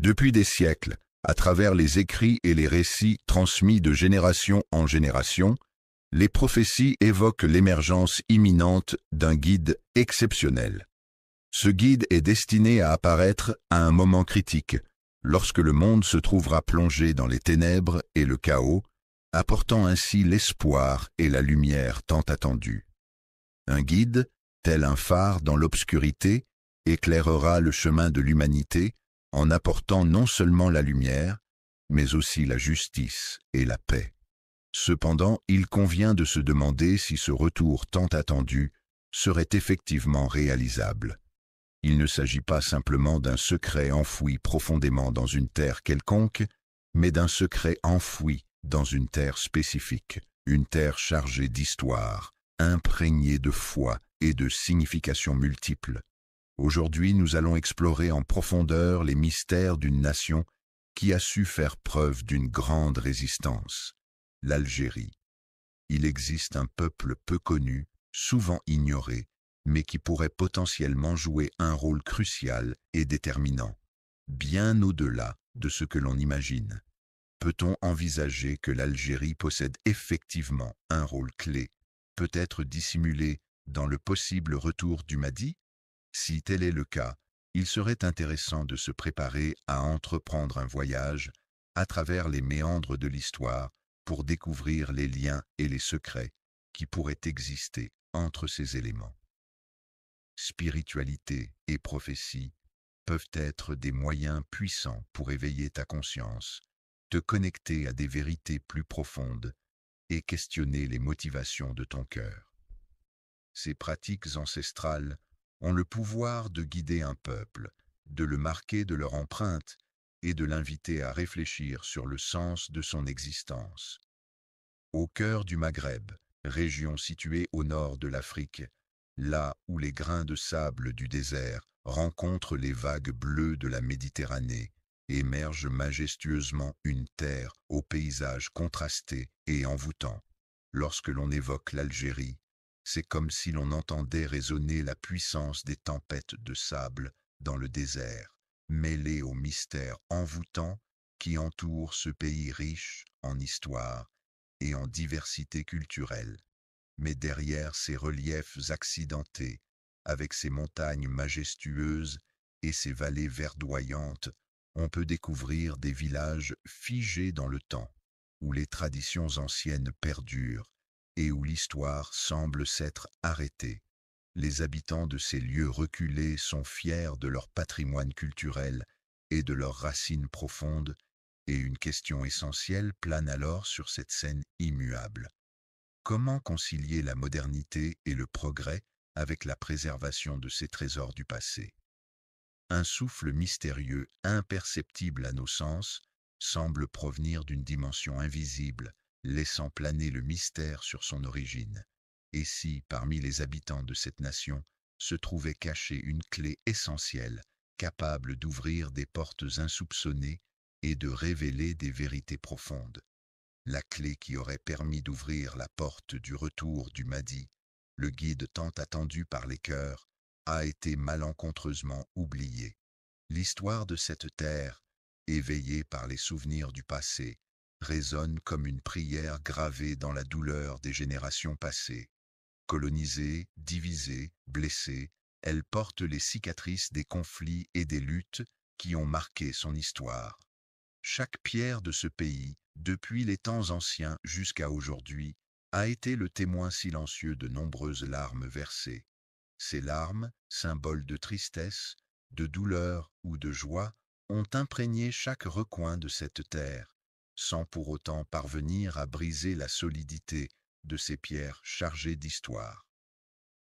Depuis des siècles, à travers les écrits et les récits transmis de génération en génération, les prophéties évoquent l'émergence imminente d'un guide exceptionnel. Ce guide est destiné à apparaître à un moment critique, lorsque le monde se trouvera plongé dans les ténèbres et le chaos, apportant ainsi l'espoir et la lumière tant attendue. Un guide, tel un phare dans l'obscurité, éclairera le chemin de l'humanité en apportant non seulement la lumière, mais aussi la justice et la paix. Cependant, il convient de se demander si ce retour tant attendu serait effectivement réalisable. Il ne s'agit pas simplement d'un secret enfoui profondément dans une terre quelconque, mais d'un secret enfoui dans une terre spécifique, une terre chargée d'histoire, imprégnée de foi et de significations multiples. Aujourd'hui, nous allons explorer en profondeur les mystères d'une nation qui a su faire preuve d'une grande résistance, l'Algérie. Il existe un peuple peu connu, souvent ignoré, mais qui pourrait potentiellement jouer un rôle crucial et déterminant, bien au-delà de ce que l'on imagine. Peut-on envisager que l'Algérie possède effectivement un rôle clé, peut-être dissimulé dans le possible retour du Mahdi? Si tel est le cas, il serait intéressant de se préparer à entreprendre un voyage à travers les méandres de l'histoire pour découvrir les liens et les secrets qui pourraient exister entre ces éléments. Spiritualité et prophétie peuvent être des moyens puissants pour éveiller ta conscience, te connecter à des vérités plus profondes et questionner les motivations de ton cœur. Ces pratiques ancestrales ont le pouvoir de guider un peuple, de le marquer de leur empreinte et de l'inviter à réfléchir sur le sens de son existence. Au cœur du Maghreb, région située au nord de l'Afrique, là où les grains de sable du désert rencontrent les vagues bleues de la Méditerranée, émerge majestueusement une terre au paysage contrasté et envoûtant. Lorsque l'on évoque l'Algérie, c'est comme si l'on entendait résonner la puissance des tempêtes de sable dans le désert, mêlée aux mystères envoûtants qui entourent ce pays riche en histoire et en diversité culturelle. Mais derrière ces reliefs accidentés, avec ces montagnes majestueuses et ces vallées verdoyantes, on peut découvrir des villages figés dans le temps, où les traditions anciennes perdurent et où l'histoire semble s'être arrêtée. Les habitants de ces lieux reculés sont fiers de leur patrimoine culturel et de leurs racines profondes, et une question essentielle plane alors sur cette scène immuable. Comment concilier la modernité et le progrès avec la préservation de ces trésors du passé? Un souffle mystérieux, imperceptible à nos sens, semble provenir d'une dimension invisible, laissant planer le mystère sur son origine. Et si, parmi les habitants de cette nation, se trouvait cachée une clé essentielle, capable d'ouvrir des portes insoupçonnées et de révéler des vérités profondes? La clé qui aurait permis d'ouvrir la porte du retour du Mahdi, le guide tant attendu par les cœurs, a été malencontreusement oubliée. L'histoire de cette terre, éveillée par les souvenirs du passé, résonne comme une prière gravée dans la douleur des générations passées. Colonisée, divisée, blessée, elle porte les cicatrices des conflits et des luttes qui ont marqué son histoire. Chaque pierre de ce pays, depuis les temps anciens jusqu'à aujourd'hui, a été le témoin silencieux de nombreuses larmes versées. Ces larmes, symboles de tristesse, de douleur ou de joie, ont imprégné chaque recoin de cette terre, sans pour autant parvenir à briser la solidité de ces pierres chargées d'histoire.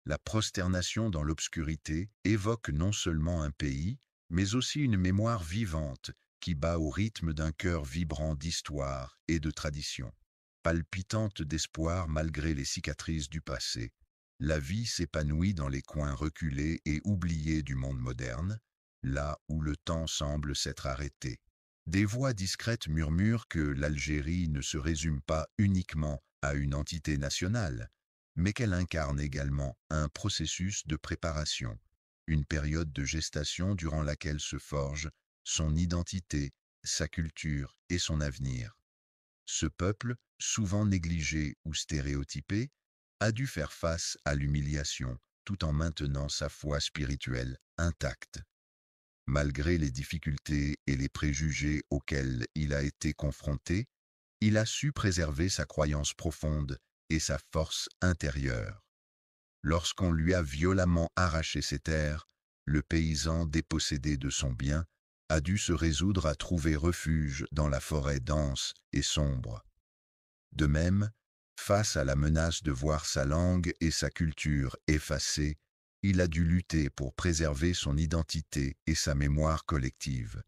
La prosternation dans l'obscurité évoque non seulement un pays, mais aussi une mémoire vivante qui bat au rythme d'un cœur vibrant d'histoire et de tradition. Palpitante d'espoir malgré les cicatrices du passé, la vie s'épanouit dans les coins reculés et oubliés du monde moderne, là où le temps semble s'être arrêté. Des voix discrètes murmurent que l'Algérie ne se résume pas uniquement à une entité nationale, mais qu'elle incarne également un processus de préparation, une période de gestation durant laquelle se forge son identité, sa culture et son avenir. Ce peuple, souvent négligé ou stéréotypé, a dû faire face à l'humiliation tout en maintenant sa foi spirituelle intacte. Malgré les difficultés et les préjugés auxquels il a été confronté, il a su préserver sa croyance profonde et sa force intérieure. Lorsqu'on lui a violemment arraché ses terres, le paysan dépossédé de son bien a dû se résoudre à trouver refuge dans la forêt dense et sombre. De même, face à la menace de voir sa langue et sa culture effacées, il a dû lutter pour préserver son identité et sa mémoire collective.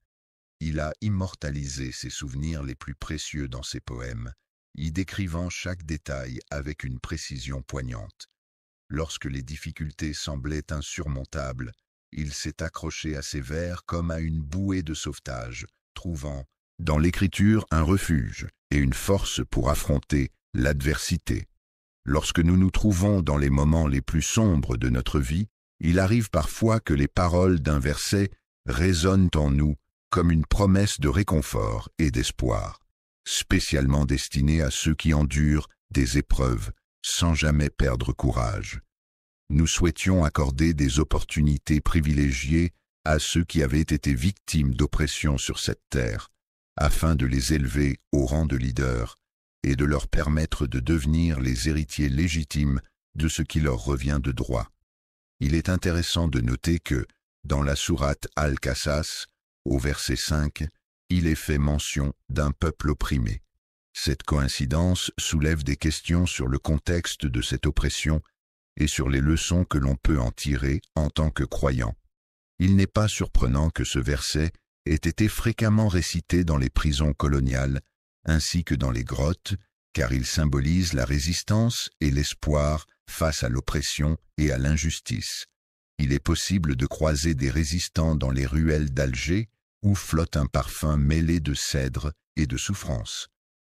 Il a immortalisé ses souvenirs les plus précieux dans ses poèmes, y décrivant chaque détail avec une précision poignante. Lorsque les difficultés semblaient insurmontables, il s'est accroché à ses vers comme à une bouée de sauvetage, trouvant dans l'écriture un refuge et une force pour affronter l'adversité. Lorsque nous nous trouvons dans les moments les plus sombres de notre vie, il arrive parfois que les paroles d'un verset résonnent en nous comme une promesse de réconfort et d'espoir, spécialement destinée à ceux qui endurent des épreuves sans jamais perdre courage. Nous souhaitions accorder des opportunités privilégiées à ceux qui avaient été victimes d'oppression sur cette terre, afin de les élever au rang de leaders et de leur permettre de devenir les héritiers légitimes de ce qui leur revient de droit. Il est intéressant de noter que, dans la sourate Al-Qasas, au verset 5, il est fait mention d'un peuple opprimé. Cette coïncidence soulève des questions sur le contexte de cette oppression et sur les leçons que l'on peut en tirer en tant que croyant. Il n'est pas surprenant que ce verset ait été fréquemment récité dans les prisons coloniales ainsi que dans les grottes, car il symbolise la résistance et l'espoir face à l'oppression et à l'injustice. Il est possible de croiser des résistants dans les ruelles d'Alger où flotte un parfum mêlé de cèdre et de souffrance.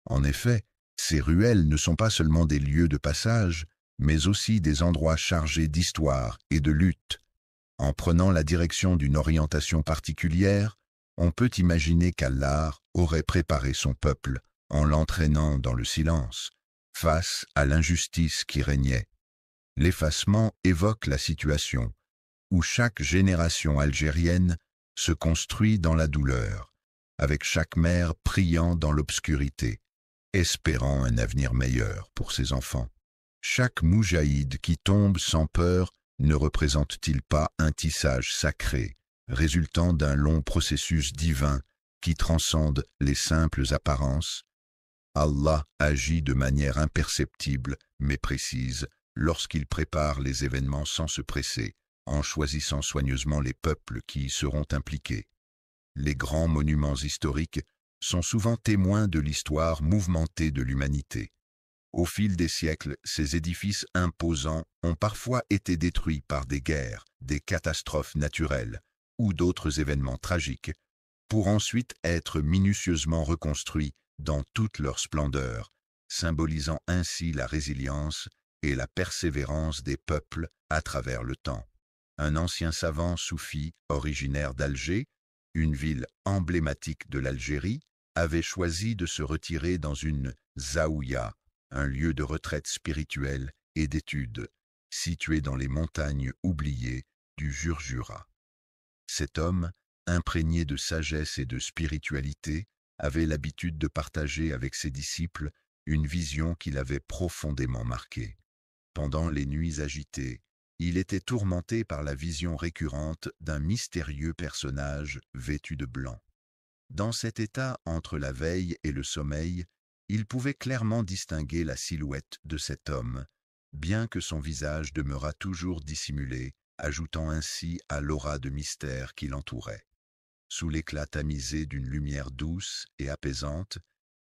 En effet, ces ruelles ne sont pas seulement des lieux de passage, mais aussi des endroits chargés d'histoire et de lutte. En prenant la direction d'une orientation particulière, on peut imaginer qu'Allah aurait préparé son peuple en l'entraînant dans le silence, face à l'injustice qui régnait. L'effacement évoque la situation où chaque génération algérienne se construit dans la douleur, avec chaque mère priant dans l'obscurité, espérant un avenir meilleur pour ses enfants. Chaque moujahid qui tombe sans peur ne représente-t-il pas un tissage sacré, résultant d'un long processus divin qui transcende les simples apparences? Allah agit de manière imperceptible mais précise lorsqu'il prépare les événements sans se presser, en choisissant soigneusement les peuples qui y seront impliqués. Les grands monuments historiques sont souvent témoins de l'histoire mouvementée de l'humanité. Au fil des siècles, ces édifices imposants ont parfois été détruits par des guerres, des catastrophes naturelles ou d'autres événements tragiques, pour ensuite être minutieusement reconstruits dans toute leur splendeur, symbolisant ainsi la résilience et la persévérance des peuples à travers le temps. Un ancien savant soufi originaire d'Alger, une ville emblématique de l'Algérie, avait choisi de se retirer dans une zaouïa, un lieu de retraite spirituelle et d'étude, situé dans les montagnes oubliées du Jurjura. Cet homme, imprégné de sagesse et de spiritualité, avait l'habitude de partager avec ses disciples une vision qui l'avait profondément marqué. Pendant les nuits agitées, il était tourmenté par la vision récurrente d'un mystérieux personnage vêtu de blanc. Dans cet état entre la veille et le sommeil, il pouvait clairement distinguer la silhouette de cet homme, bien que son visage demeurât toujours dissimulé, ajoutant ainsi à l'aura de mystère qui l'entourait. Sous l'éclat tamisé d'une lumière douce et apaisante,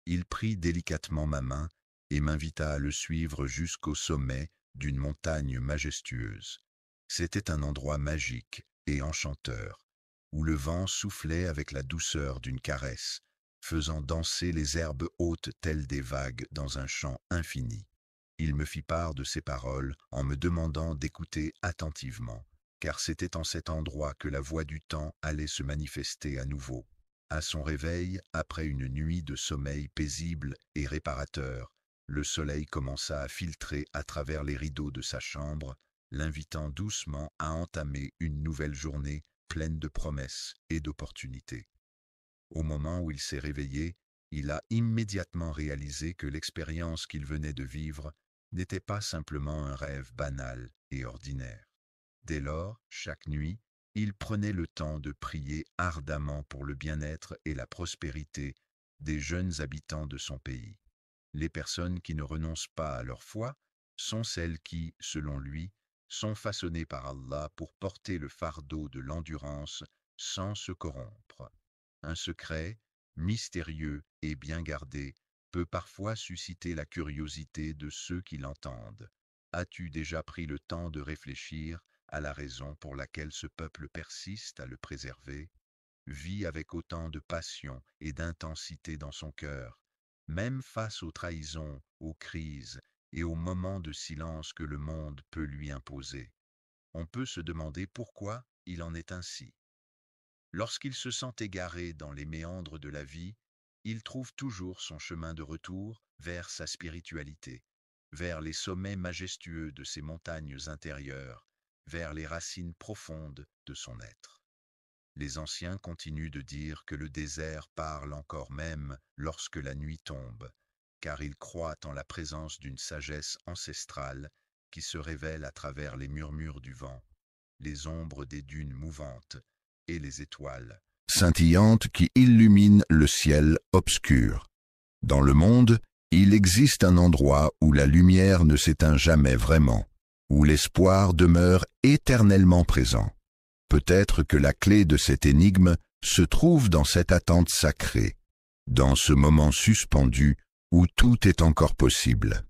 il prit délicatement ma main et m'invita à le suivre jusqu'au sommet d'une montagne majestueuse. C'était un endroit magique et enchanteur, où le vent soufflait avec la douceur d'une caresse, faisant danser les herbes hautes telles des vagues dans un chant infini. Il me fit part de ses paroles en me demandant d'écouter attentivement, car c'était en cet endroit que la voie du temps allait se manifester à nouveau. À son réveil, après une nuit de sommeil paisible et réparateur, le soleil commença à filtrer à travers les rideaux de sa chambre, l'invitant doucement à entamer une nouvelle journée pleine de promesses et d'opportunités. Au moment où il s'est réveillé, il a immédiatement réalisé que l'expérience qu'il venait de vivre n'était pas simplement un rêve banal et ordinaire. Dès lors, chaque nuit, il prenait le temps de prier ardemment pour le bien-être et la prospérité des jeunes habitants de son pays. Les personnes qui ne renoncent pas à leur foi sont celles qui, selon lui, sont façonnées par Allah pour porter le fardeau de l'endurance sans se corrompre. Un secret, mystérieux et bien gardé, peut parfois susciter la curiosité de ceux qui l'entendent. As-tu déjà pris le temps de réfléchir à la raison pour laquelle ce peuple persiste à le préserver, vit avec autant de passion et d'intensité dans son cœur, même face aux trahisons, aux crises et aux moments de silence que le monde peut lui imposer? On peut se demander pourquoi il en est ainsi. Lorsqu'il se sent égaré dans les méandres de la vie, il trouve toujours son chemin de retour vers sa spiritualité, vers les sommets majestueux de ses montagnes intérieures, vers les racines profondes de son être. Les anciens continuent de dire que le désert parle encore même lorsque la nuit tombe, car ils croient en la présence d'une sagesse ancestrale qui se révèle à travers les murmures du vent, les ombres des dunes mouvantes et les étoiles scintillantes qui illuminent le ciel obscur. Dans le monde, il existe un endroit où la lumière ne s'éteint jamais vraiment, où l'espoir demeure éternellement présent. Peut-être que la clé de cette énigme se trouve dans cette attente sacrée, dans ce moment suspendu où tout est encore possible.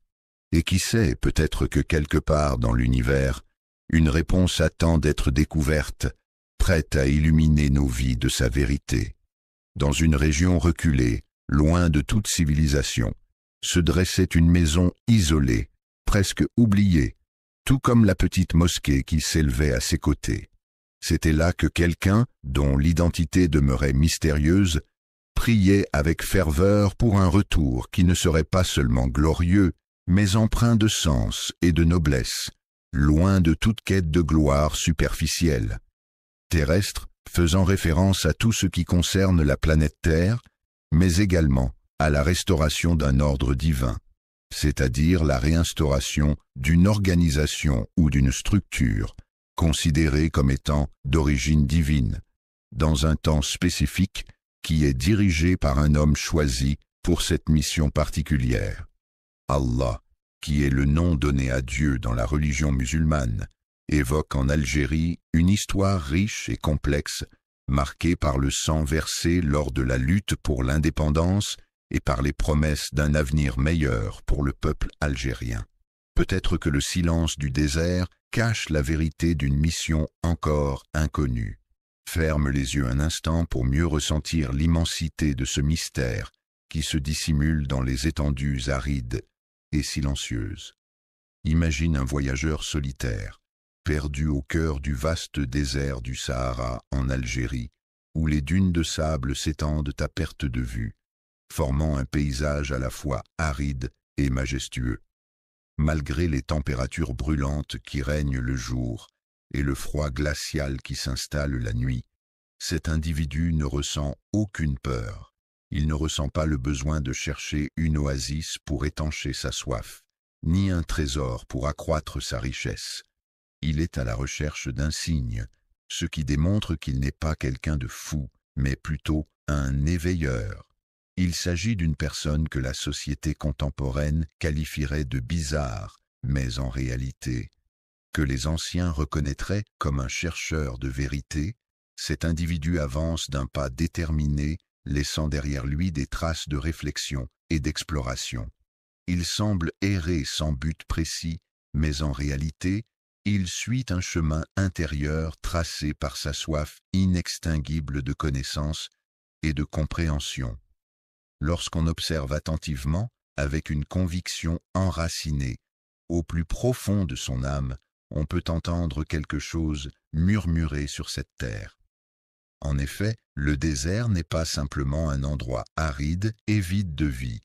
Et qui sait, peut-être que quelque part dans l'univers, une réponse attend d'être découverte, prête à illuminer nos vies de sa vérité. Dans une région reculée, loin de toute civilisation, se dressait une maison isolée, presque oubliée, tout comme la petite mosquée qui s'élevait à ses côtés. C'était là que quelqu'un, dont l'identité demeurait mystérieuse, priait avec ferveur pour un retour qui ne serait pas seulement glorieux, mais empreint de sens et de noblesse, loin de toute quête de gloire superficielle. Terrestre, faisant référence à tout ce qui concerne la planète Terre, mais également à la restauration d'un ordre divin, c'est-à-dire la réinstauration d'une organisation ou d'une structure considérée comme étant d'origine divine, dans un temps spécifique qui est dirigé par un homme choisi pour cette mission particulière. Allah, qui est le nom donné à Dieu dans la religion musulmane, évoque en Algérie une histoire riche et complexe, marquée par le sang versé lors de la lutte pour l'indépendance et par les promesses d'un avenir meilleur pour le peuple algérien. Peut-être que le silence du désert cache la vérité d'une mission encore inconnue. Ferme les yeux un instant pour mieux ressentir l'immensité de ce mystère qui se dissimule dans les étendues arides et silencieuses. Imagine un voyageur solitaire, perdu au cœur du vaste désert du Sahara en Algérie, où les dunes de sable s'étendent à perte de vue, formant un paysage à la fois aride et majestueux. Malgré les températures brûlantes qui règnent le jour et le froid glacial qui s'installe la nuit, cet individu ne ressent aucune peur. Il ne ressent pas le besoin de chercher une oasis pour étancher sa soif, ni un trésor pour accroître sa richesse. Il est à la recherche d'un signe, ce qui démontre qu'il n'est pas quelqu'un de fou, mais plutôt un éveilleur. Il s'agit d'une personne que la société contemporaine qualifierait de bizarre, mais en réalité, que les anciens reconnaîtraient comme un chercheur de vérité. Cet individu avance d'un pas déterminé, laissant derrière lui des traces de réflexion et d'exploration. Il semble errer sans but précis, mais en réalité, il suit un chemin intérieur tracé par sa soif inextinguible de connaissance et de compréhension. Lorsqu'on observe attentivement, avec une conviction enracinée, au plus profond de son âme, on peut entendre quelque chose murmurer sur cette terre. En effet, le désert n'est pas simplement un endroit aride et vide de vie.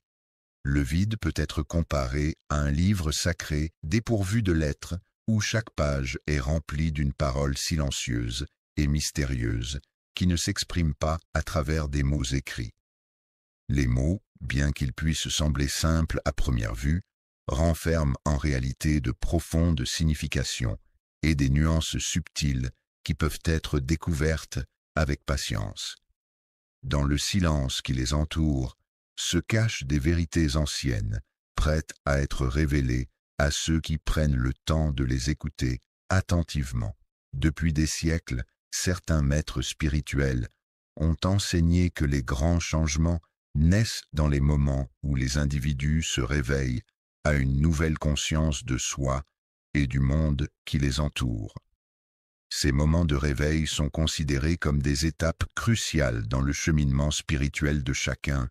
Le vide peut être comparé à un livre sacré dépourvu de lettres où chaque page est remplie d'une parole silencieuse et mystérieuse qui ne s'exprime pas à travers des mots écrits. Les mots, bien qu'ils puissent sembler simples à première vue, renferment en réalité de profondes significations et des nuances subtiles qui peuvent être découvertes avec patience. Dans le silence qui les entoure, se cachent des vérités anciennes, prêtes à être révélées à ceux qui prennent le temps de les écouter attentivement. Depuis des siècles, certains maîtres spirituels ont enseigné que les grands changements naissent dans les moments où les individus se réveillent à une nouvelle conscience de soi et du monde qui les entoure. Ces moments de réveil sont considérés comme des étapes cruciales dans le cheminement spirituel de chacun,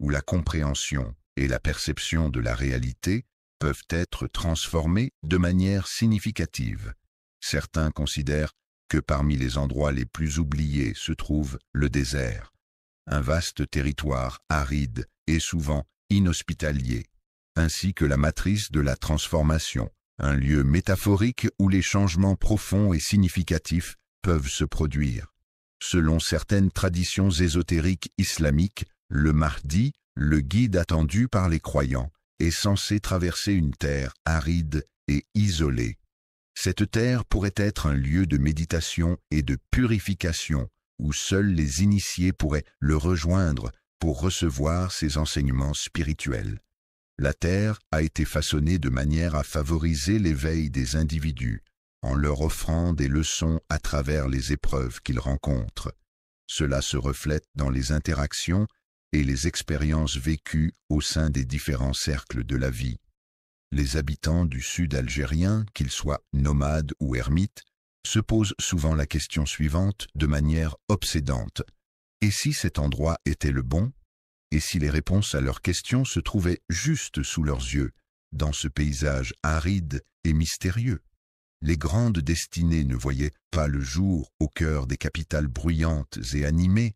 où la compréhension et la perception de la réalité peuvent être transformées de manière significative. Certains considèrent que parmi les endroits les plus oubliés se trouve le désert, un vaste territoire aride et souvent inhospitalier, ainsi que la matrice de la transformation, un lieu métaphorique où les changements profonds et significatifs peuvent se produire. Selon certaines traditions ésotériques islamiques, le Mahdi, le guide attendu par les croyants, est censé traverser une terre aride et isolée. Cette terre pourrait être un lieu de méditation et de purification où seuls les initiés pourraient le rejoindre pour recevoir ses enseignements spirituels. La terre a été façonnée de manière à favoriser l'éveil des individus, en leur offrant des leçons à travers les épreuves qu'ils rencontrent. Cela se reflète dans les interactions et les expériences vécues au sein des différents cercles de la vie. Les habitants du sud algérien, qu'ils soient nomades ou ermites, se posent souvent la question suivante de manière obsédante. Et si cet endroit était le bon ? Et si les réponses à leurs questions se trouvaient juste sous leurs yeux, dans ce paysage aride et mystérieux? Les grandes destinées ne voyaient pas le jour au cœur des capitales bruyantes et animées,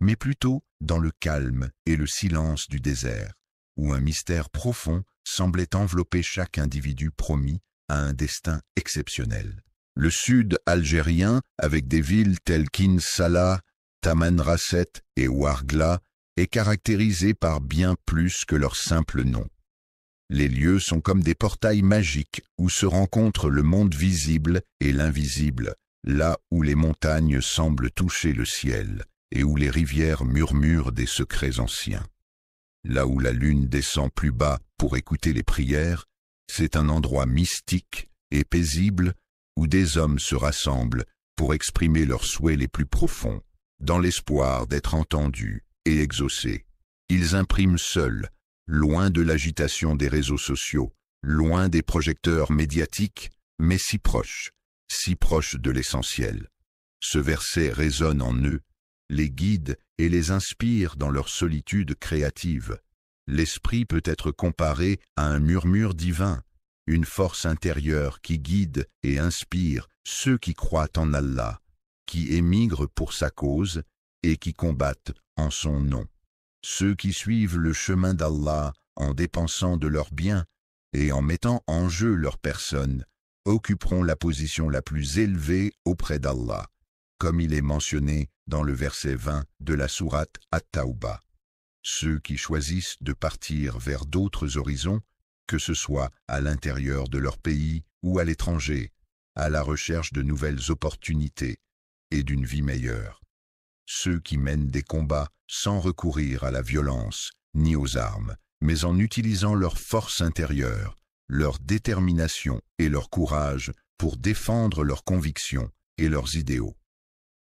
mais plutôt dans le calme et le silence du désert, où un mystère profond semblait envelopper chaque individu promis à un destin exceptionnel. Le sud algérien, avec des villes telles qu'In Salah, Tamanrasset et Ouargla, est caractérisé par bien plus que leur simple nom. Les lieux sont comme des portails magiques où se rencontrent le monde visible et l'invisible, là où les montagnes semblent toucher le ciel et où les rivières murmurent des secrets anciens. Là où la lune descend plus bas pour écouter les prières, c'est un endroit mystique et paisible où des hommes se rassemblent pour exprimer leurs souhaits les plus profonds, dans l'espoir d'être entendus et exaucés. Ils impriment seuls, loin de l'agitation des réseaux sociaux, loin des projecteurs médiatiques, mais si proches de l'essentiel. Ce verset résonne en eux, les guide et les inspire dans leur solitude créative. L'esprit peut être comparé à un murmure divin, une force intérieure qui guide et inspire ceux qui croient en Allah, qui émigrent pour sa cause et qui combattent en son nom. Ceux qui suivent le chemin d'Allah en dépensant de leurs biens et en mettant en jeu leur personne occuperont la position la plus élevée auprès d'Allah, comme il est mentionné dans le verset 20 de la sourate At-Tawbah. Ceux qui choisissent de partir vers d'autres horizons, que ce soit à l'intérieur de leur pays ou à l'étranger, à la recherche de nouvelles opportunités et d'une vie meilleure. Ceux qui mènent des combats sans recourir à la violence ni aux armes, mais en utilisant leur force intérieure, leur détermination et leur courage pour défendre leurs convictions et leurs idéaux.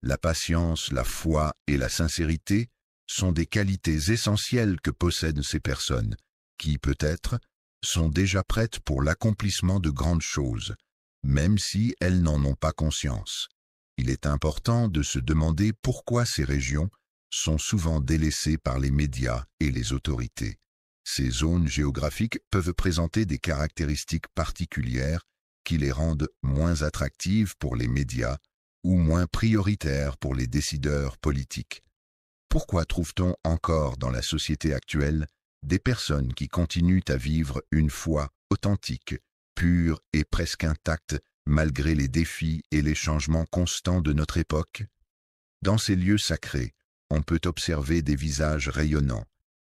La patience, la foi et la sincérité sont des qualités essentielles que possèdent ces personnes, qui, peut-être, sont déjà prêtes pour l'accomplissement de grandes choses, même si elles n'en ont pas conscience. Il est important de se demander pourquoi ces régions sont souvent délaissées par les médias et les autorités. Ces zones géographiques peuvent présenter des caractéristiques particulières qui les rendent moins attractives pour les médias ou moins prioritaire pour les décideurs politiques. Pourquoi trouve-t-on encore dans la société actuelle des personnes qui continuent à vivre une foi authentique, pure et presque intacte malgré les défis et les changements constants de notre époque? Dans ces lieux sacrés, on peut observer des visages rayonnants,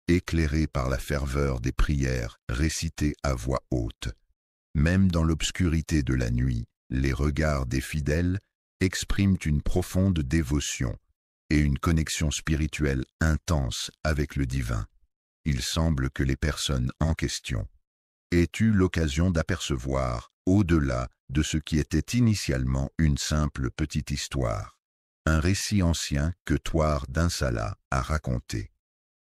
éclairés par la ferveur des prières récitées à voix haute. Même dans l'obscurité de la nuit, les regards des fidèles expriment une profonde dévotion et une connexion spirituelle intense avec le divin. Il semble que les personnes en question aient eu l'occasion d'apercevoir au-delà de ce qui était initialement une simple petite histoire, un récit ancien que Touar d'Insala a raconté.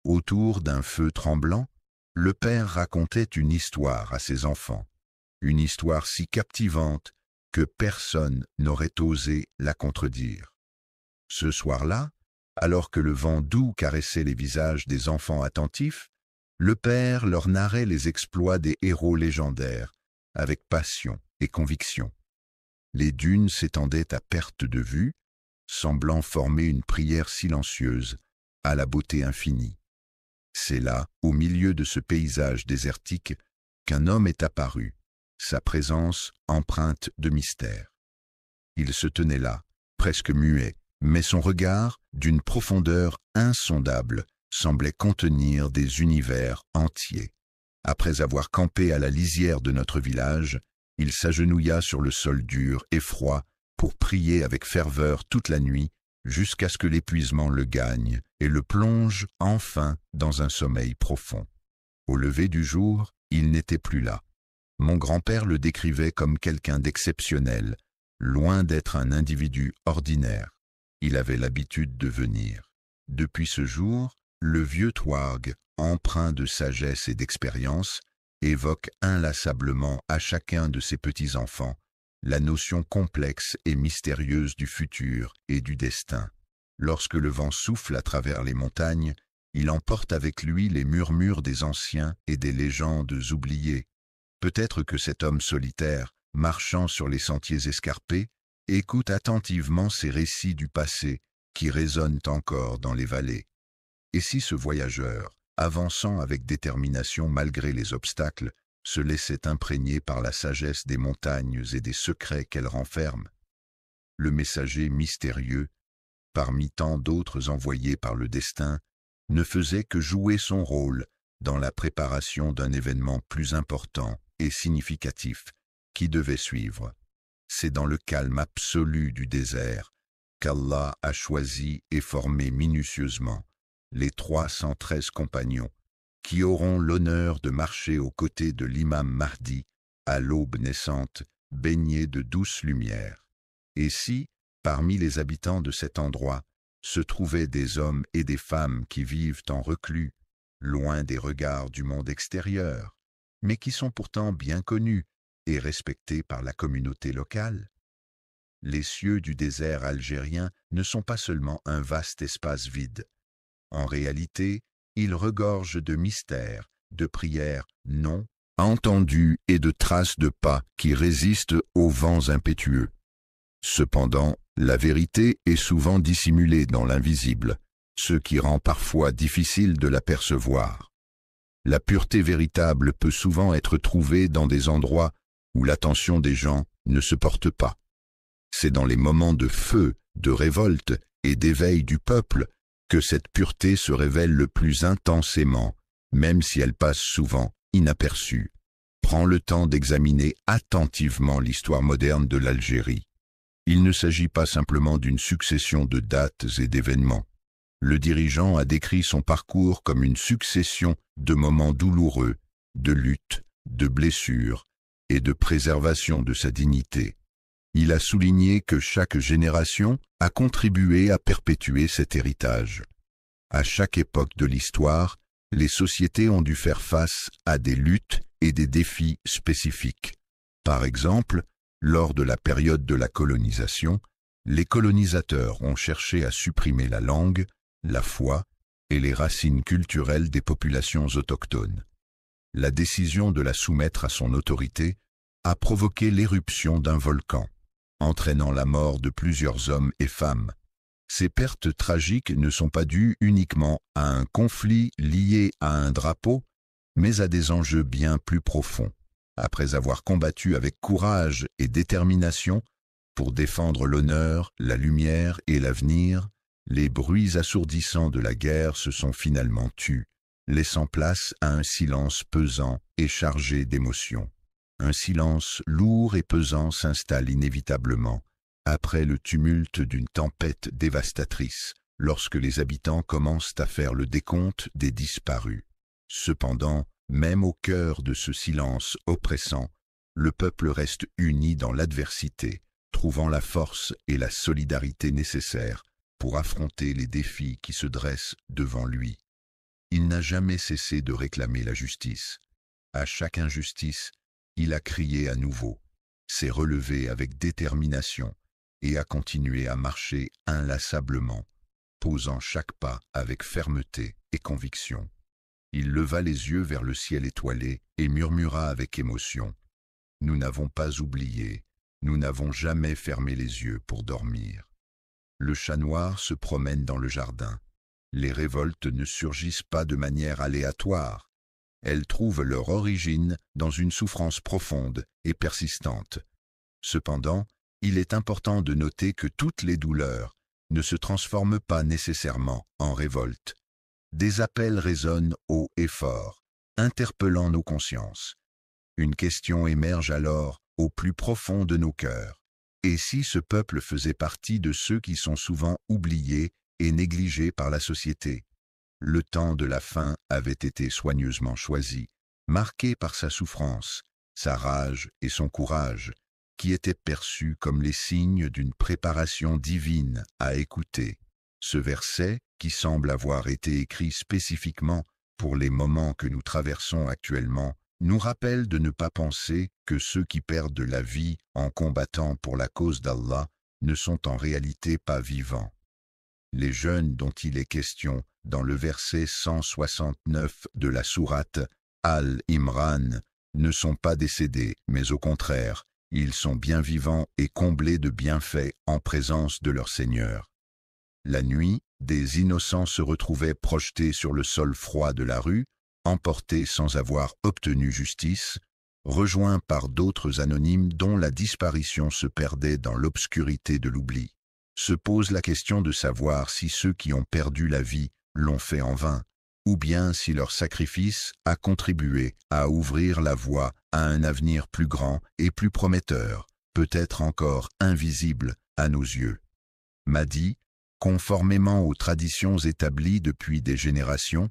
Autour d'un feu tremblant, le père racontait une histoire à ses enfants, une histoire si captivante que personne n'aurait osé la contredire. Ce soir-là, alors que le vent doux caressait les visages des enfants attentifs, le père leur narrait les exploits des héros légendaires, avec passion et conviction. Les dunes s'étendaient à perte de vue, semblant former une prière silencieuse à la beauté infinie. C'est là, au milieu de ce paysage désertique, qu'un homme est apparu, sa présence empreinte de mystère. Il se tenait là, presque muet, mais son regard, d'une profondeur insondable, semblait contenir des univers entiers. Après avoir campé à la lisière de notre village, il s'agenouilla sur le sol dur et froid pour prier avec ferveur toute la nuit, jusqu'à ce que l'épuisement le gagne et le plonge enfin dans un sommeil profond. Au lever du jour, il n'était plus là. Mon grand-père le décrivait comme quelqu'un d'exceptionnel, loin d'être un individu ordinaire. Il avait l'habitude de venir. Depuis ce jour, le vieux Touareg, empreint de sagesse et d'expérience, évoque inlassablement à chacun de ses petits-enfants la notion complexe et mystérieuse du futur et du destin. Lorsque le vent souffle à travers les montagnes, il emporte avec lui les murmures des anciens et des légendes oubliées. Peut-être que cet homme solitaire, marchant sur les sentiers escarpés, écoute attentivement ces récits du passé qui résonnent encore dans les vallées. Et si ce voyageur, avançant avec détermination malgré les obstacles, se laissait imprégner par la sagesse des montagnes et des secrets qu'elles renferment? Le messager mystérieux, parmi tant d'autres envoyés par le destin, ne faisait que jouer son rôle dans la préparation d'un événement plus important et significatif qui devait suivre. C'est dans le calme absolu du désert qu'Allah a choisi et formé minutieusement les 313 compagnons qui auront l'honneur de marcher aux côtés de l'imam Mahdi à l'aube naissante, baignés de douce lumière. Et si, parmi les habitants de cet endroit, se trouvaient des hommes et des femmes qui vivent en reclus, loin des regards du monde extérieur, mais qui sont pourtant bien connus et respectés par la communauté locale? Les cieux du désert algérien ne sont pas seulement un vaste espace vide. En réalité, ils regorgent de mystères, de prières non entendues et de traces de pas qui résistent aux vents impétueux. Cependant, la vérité est souvent dissimulée dans l'invisible, ce qui rend parfois difficile de l'apercevoir. La pureté véritable peut souvent être trouvée dans des endroits où l'attention des gens ne se porte pas. C'est dans les moments de feu, de révolte et d'éveil du peuple que cette pureté se révèle le plus intensément, même si elle passe souvent inaperçue. Prends le temps d'examiner attentivement l'histoire moderne de l'Algérie. Il ne s'agit pas simplement d'une succession de dates et d'événements. Le dirigeant a décrit son parcours comme une succession de moments douloureux, de luttes, de blessures et de préservation de sa dignité. Il a souligné que chaque génération a contribué à perpétuer cet héritage. À chaque époque de l'histoire, les sociétés ont dû faire face à des luttes et des défis spécifiques. Par exemple, lors de la période de la colonisation, les colonisateurs ont cherché à supprimer la langue, la foi et les racines culturelles des populations autochtones. La décision de la soumettre à son autorité a provoqué l'éruption d'un volcan. entraînant la mort de plusieurs hommes et femmes. Ces pertes tragiques ne sont pas dues uniquement à un conflit lié à un drapeau, mais à des enjeux bien plus profonds. Après avoir combattu avec courage et détermination pour défendre l'honneur, la lumière et l'avenir, les bruits assourdissants de la guerre se sont finalement tus, laissant place à un silence pesant et chargé d'émotions. Un silence lourd et pesant s'installe inévitablement, après le tumulte d'une tempête dévastatrice, lorsque les habitants commencent à faire le décompte des disparus. Cependant, même au cœur de ce silence oppressant, le peuple reste uni dans l'adversité, trouvant la force et la solidarité nécessaires pour affronter les défis qui se dressent devant lui. Il n'a jamais cessé de réclamer la justice. À chaque injustice, il a crié à nouveau, s'est relevé avec détermination et a continué à marcher inlassablement, posant chaque pas avec fermeté et conviction. Il leva les yeux vers le ciel étoilé et murmura avec émotion, « Nous n'avons pas oublié, nous n'avons jamais fermé les yeux pour dormir. » Le chat noir se promène dans le jardin. Les révoltes ne surgissent pas de manière aléatoire. Elles trouvent leur origine dans une souffrance profonde et persistante. Cependant, il est important de noter que toutes les douleurs ne se transforment pas nécessairement en révolte. Des appels résonnent haut et fort, interpellant nos consciences. Une question émerge alors au plus profond de nos cœurs. Et si ce peuple faisait partie de ceux qui sont souvent oubliés et négligés par la société? Le temps de la faim avait été soigneusement choisi, marqué par sa souffrance, sa rage et son courage, qui étaient perçus comme les signes d'une préparation divine à écouter. Ce verset, qui semble avoir été écrit spécifiquement pour les moments que nous traversons actuellement, nous rappelle de ne pas penser que ceux qui perdent la vie en combattant pour la cause d'Allah ne sont en réalité pas vivants. Les jeunes dont il est question dans le verset 169 de la sourate Al-Imran ne sont pas décédés, mais au contraire, ils sont bien vivants et comblés de bienfaits en présence de leur Seigneur. La nuit, des innocents se retrouvaient projetés sur le sol froid de la rue, emportés sans avoir obtenu justice, rejoints par d'autres anonymes dont la disparition se perdait dans l'obscurité de l'oubli. Se pose la question de savoir si ceux qui ont perdu la vie l'ont fait en vain, ou bien si leur sacrifice a contribué à ouvrir la voie à un avenir plus grand et plus prometteur, peut-être encore invisible à nos yeux. Mahdi, conformément aux traditions établies depuis des générations,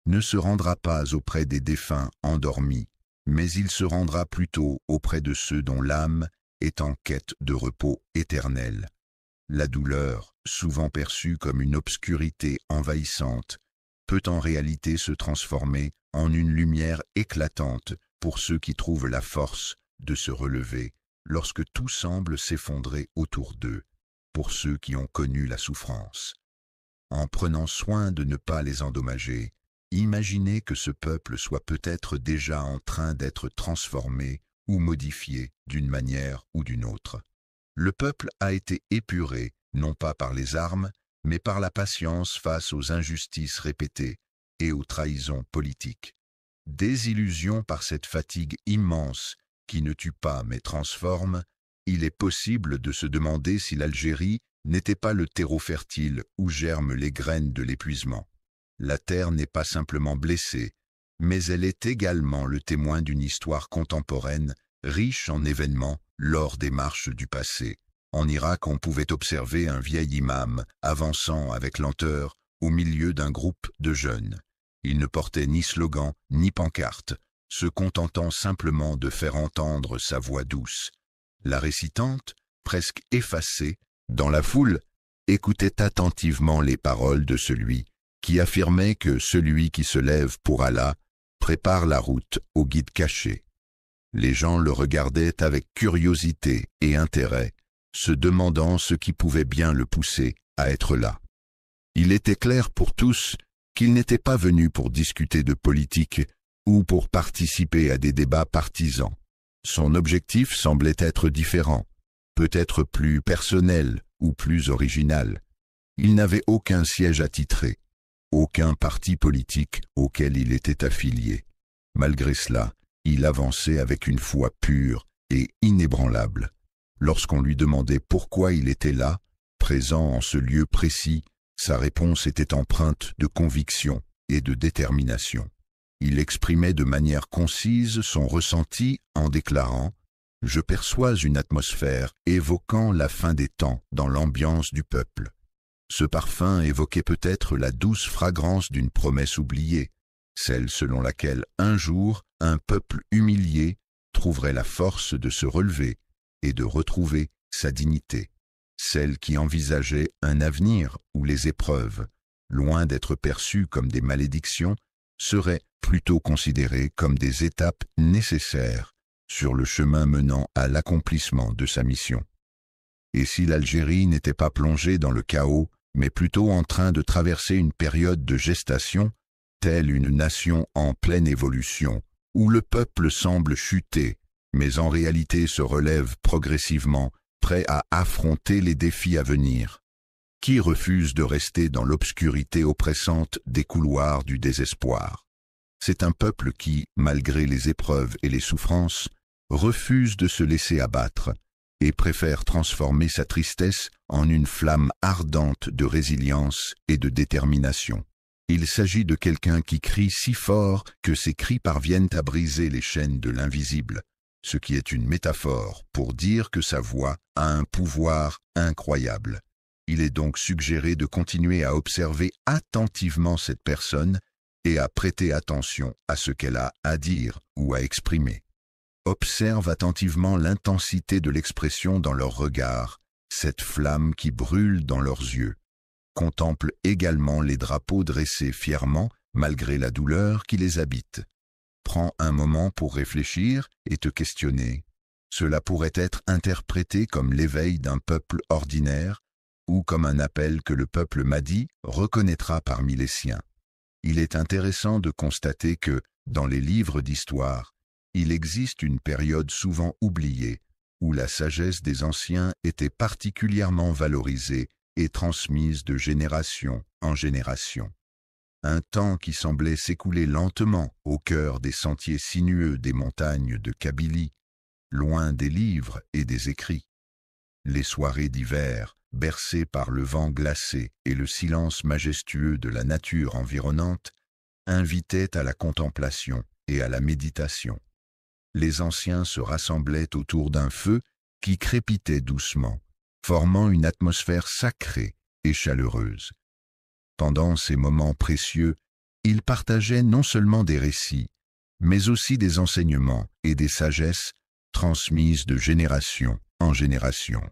ne se rendra pas auprès des défunts endormis, mais il se rendra plutôt auprès de ceux dont l'âme est en quête de repos éternel. La douleur, souvent perçue comme une obscurité envahissante, peut en réalité se transformer en une lumière éclatante pour ceux qui trouvent la force de se relever lorsque tout semble s'effondrer autour d'eux, pour ceux qui ont connu la souffrance. En prenant soin de ne pas les endommager, imaginez que ce peuple soit peut-être déjà en train d'être transformé ou modifié d'une manière ou d'une autre. Le peuple a été épuré, non pas par les armes, mais par la patience face aux injustices répétées et aux trahisons politiques. Désillusion par cette fatigue immense qui ne tue pas mais transforme, il est possible de se demander si l'Algérie n'était pas le terreau fertile où germent les graines de l'épuisement. La terre n'est pas simplement blessée, mais elle est également le témoin d'une histoire contemporaine riche en événements lors des marches du passé. En Irak, on pouvait observer un vieil imam avançant avec lenteur au milieu d'un groupe de jeunes. Il ne portait ni slogan ni pancarte, se contentant simplement de faire entendre sa voix douce. La récitante, presque effacée, dans la foule, écoutait attentivement les paroles de celui qui affirmait que celui qui se lève pour Allah prépare la route au guide caché. Les gens le regardaient avec curiosité et intérêt, se demandant ce qui pouvait bien le pousser à être là. Il était clair pour tous qu'il n'était pas venu pour discuter de politique ou pour participer à des débats partisans. Son objectif semblait être différent, peut-être plus personnel ou plus original. Il n'avait aucun siège attitré, aucun parti politique auquel il était affilié. Malgré cela, il avançait avec une foi pure et inébranlable. Lorsqu'on lui demandait pourquoi il était là, présent en ce lieu précis, sa réponse était empreinte de conviction et de détermination. Il exprimait de manière concise son ressenti en déclarant « Je perçois une atmosphère évoquant la fin des temps dans l'ambiance du peuple. » Ce parfum évoquait peut-être la douce fragrance d'une promesse oubliée, celle selon laquelle un jour un peuple humilié trouverait la force de se relever et de retrouver sa dignité, celle qui envisageait un avenir où les épreuves, loin d'être perçues comme des malédictions, seraient plutôt considérées comme des étapes nécessaires sur le chemin menant à l'accomplissement de sa mission. Et si l'Algérie n'était pas plongée dans le chaos, mais plutôt en train de traverser une période de gestation, telle une nation en pleine évolution, où le peuple semble chuter, mais en réalité se relève progressivement, prêt à affronter les défis à venir. Qui refuse de rester dans l'obscurité oppressante des couloirs du désespoir? C'est un peuple qui, malgré les épreuves et les souffrances, refuse de se laisser abattre et préfère transformer sa tristesse en une flamme ardente de résilience et de détermination. Il s'agit de quelqu'un qui crie si fort que ses cris parviennent à briser les chaînes de l'invisible, ce qui est une métaphore pour dire que sa voix a un pouvoir incroyable. Il est donc suggéré de continuer à observer attentivement cette personne et à prêter attention à ce qu'elle a à dire ou à exprimer. Observe attentivement l'intensité de l'expression dans leur regard, cette flamme qui brûle dans leurs yeux. Contemple également les drapeaux dressés fièrement malgré la douleur qui les habite. Prends un moment pour réfléchir et te questionner. Cela pourrait être interprété comme l'éveil d'un peuple ordinaire ou comme un appel que le peuple Mahdi reconnaîtra parmi les siens. Il est intéressant de constater que, dans les livres d'histoire, il existe une période souvent oubliée où la sagesse des anciens était particulièrement valorisée et transmise de génération en génération. Un temps qui semblait s'écouler lentement au cœur des sentiers sinueux des montagnes de Kabylie, loin des livres et des écrits. Les soirées d'hiver, bercées par le vent glacé et le silence majestueux de la nature environnante, invitaient à la contemplation et à la méditation. Les anciens se rassemblaient autour d'un feu qui crépitait doucement, formant une atmosphère sacrée et chaleureuse. Pendant ces moments précieux, ils partageaient non seulement des récits, mais aussi des enseignements et des sagesses transmises de génération en génération.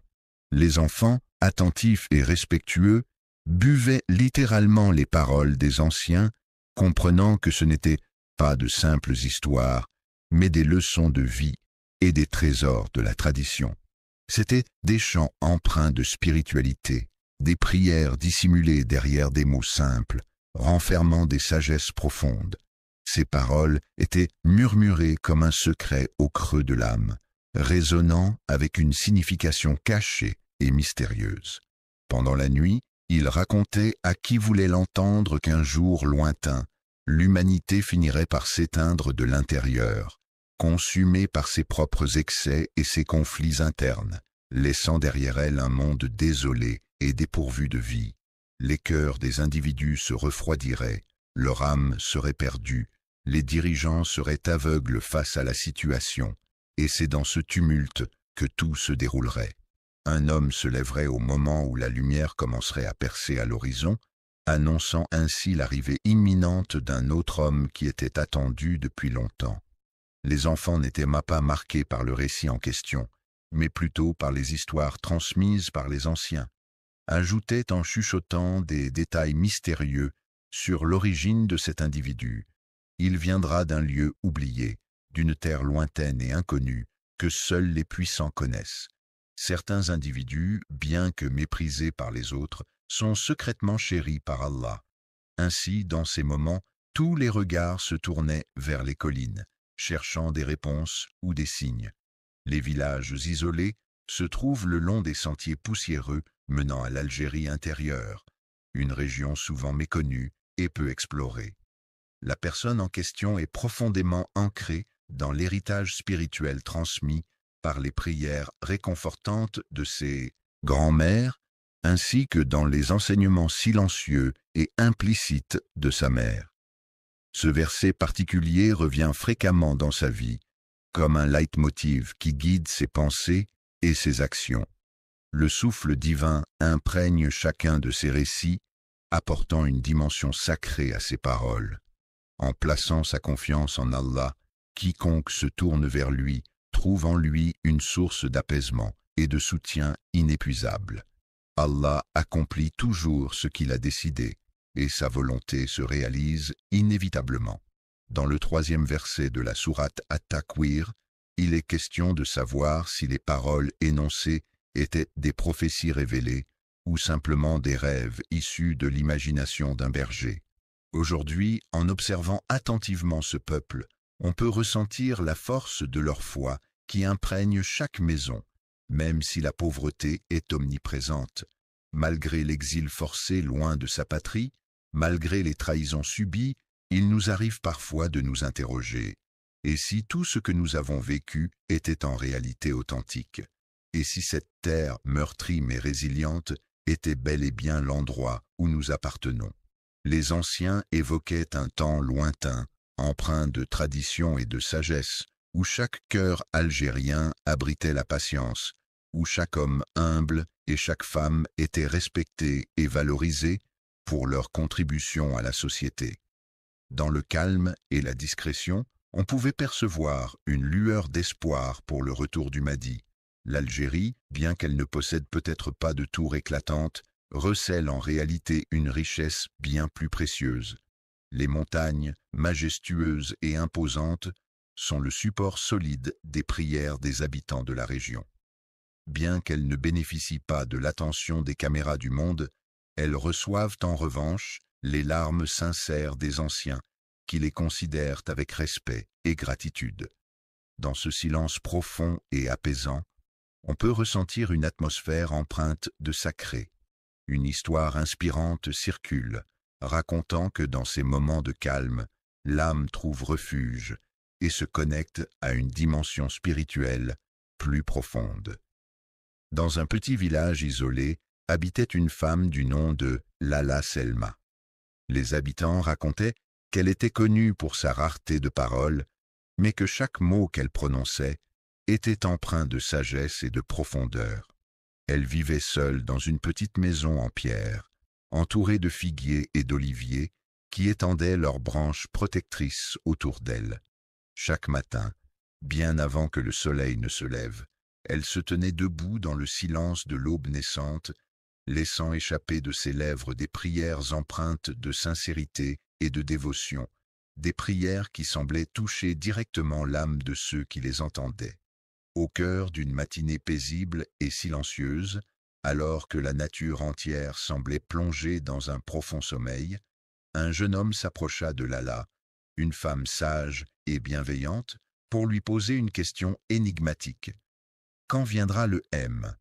Les enfants, attentifs et respectueux, buvaient littéralement les paroles des anciens, comprenant que ce n'étaient pas de simples histoires, mais des leçons de vie et des trésors de la tradition. C'étaient des chants empreints de spiritualité, des prières dissimulées derrière des mots simples, renfermant des sagesses profondes. Ces paroles étaient murmurées comme un secret au creux de l'âme, résonnant avec une signification cachée et mystérieuse. Pendant la nuit, il racontait à qui voulait l'entendre qu'un jour lointain, l'humanité finirait par s'éteindre de l'intérieur, consumée par ses propres excès et ses conflits internes, laissant derrière elle un monde désolé et dépourvu de vie. Les cœurs des individus se refroidiraient, leur âme serait perdue, les dirigeants seraient aveugles face à la situation, et c'est dans ce tumulte que tout se déroulerait. Un homme se lèverait au moment où la lumière commencerait à percer à l'horizon, annonçant ainsi l'arrivée imminente d'un autre homme qui était attendu depuis longtemps. Les enfants n'étaient pas marqués par le récit en question, mais plutôt par les histoires transmises par les anciens, ajoutaient en chuchotant des détails mystérieux sur l'origine de cet individu. Il viendra d'un lieu oublié, d'une terre lointaine et inconnue, que seuls les puissants connaissent. Certains individus, bien que méprisés par les autres, sont secrètement chéris par Allah. Ainsi, dans ces moments, tous les regards se tournaient vers les collines, cherchant des réponses ou des signes. Les villages isolés se trouve le long des sentiers poussiéreux menant à l'Algérie intérieure, une région souvent méconnue et peu explorée. La personne en question est profondément ancrée dans l'héritage spirituel transmis par les prières réconfortantes de ses grands-mères, ainsi que dans les enseignements silencieux et implicites de sa mère. Ce verset particulier revient fréquemment dans sa vie, comme un leitmotiv qui guide ses pensées et ses actions. Le souffle divin imprègne chacun de ses récits, apportant une dimension sacrée à ses paroles. En plaçant sa confiance en Allah, quiconque se tourne vers lui trouve en lui une source d'apaisement et de soutien inépuisable. Allah accomplit toujours ce qu'il a décidé, et sa volonté se réalise inévitablement. Dans le 3e verset de la sourate At-Takwir, il est question de savoir si les paroles énoncées étaient des prophéties révélées ou simplement des rêves issus de l'imagination d'un berger. Aujourd'hui, en observant attentivement ce peuple, on peut ressentir la force de leur foi qui imprègne chaque maison, même si la pauvreté est omniprésente. Malgré l'exil forcé loin de sa patrie, malgré les trahisons subies, il nous arrive parfois de nous interroger. Et si tout ce que nous avons vécu était en réalité authentique? Et si cette terre meurtrie mais résiliente était bel et bien l'endroit où nous appartenons? Les anciens évoquaient un temps lointain, empreint de tradition et de sagesse, où chaque cœur algérien abritait la patience, où chaque homme humble et chaque femme était respectée et valorisée pour leur contribution à la société. Dans le calme et la discrétion, on pouvait percevoir une lueur d'espoir pour le retour du Mahdi. L'Algérie, bien qu'elle ne possède peut-être pas de tour éclatante, recèle en réalité une richesse bien plus précieuse. Les montagnes, majestueuses et imposantes, sont le support solide des prières des habitants de la région. Bien qu'elles ne bénéficient pas de l'attention des caméras du monde, elles reçoivent en revanche les larmes sincères des anciens, qui les considèrent avec respect et gratitude. Dans ce silence profond et apaisant, on peut ressentir une atmosphère empreinte de sacré. Une histoire inspirante circule, racontant que dans ces moments de calme, l'âme trouve refuge et se connecte à une dimension spirituelle plus profonde. Dans un petit village isolé, habitait une femme du nom de Lala Selma. Les habitants racontaient qu'elle était connue pour sa rareté de parole, mais que chaque mot qu'elle prononçait était empreint de sagesse et de profondeur. Elle vivait seule dans une petite maison en pierre, entourée de figuiers et d'oliviers qui étendaient leurs branches protectrices autour d'elle. Chaque matin, bien avant que le soleil ne se lève, elle se tenait debout dans le silence de l'aube naissante, laissant échapper de ses lèvres des prières empreintes de sincérité et de dévotion, des prières qui semblaient toucher directement l'âme de ceux qui les entendaient. Au cœur d'une matinée paisible et silencieuse, alors que la nature entière semblait plongée dans un profond sommeil, un jeune homme s'approcha de Lala, une femme sage et bienveillante, pour lui poser une question énigmatique. « Quand viendra le M ?»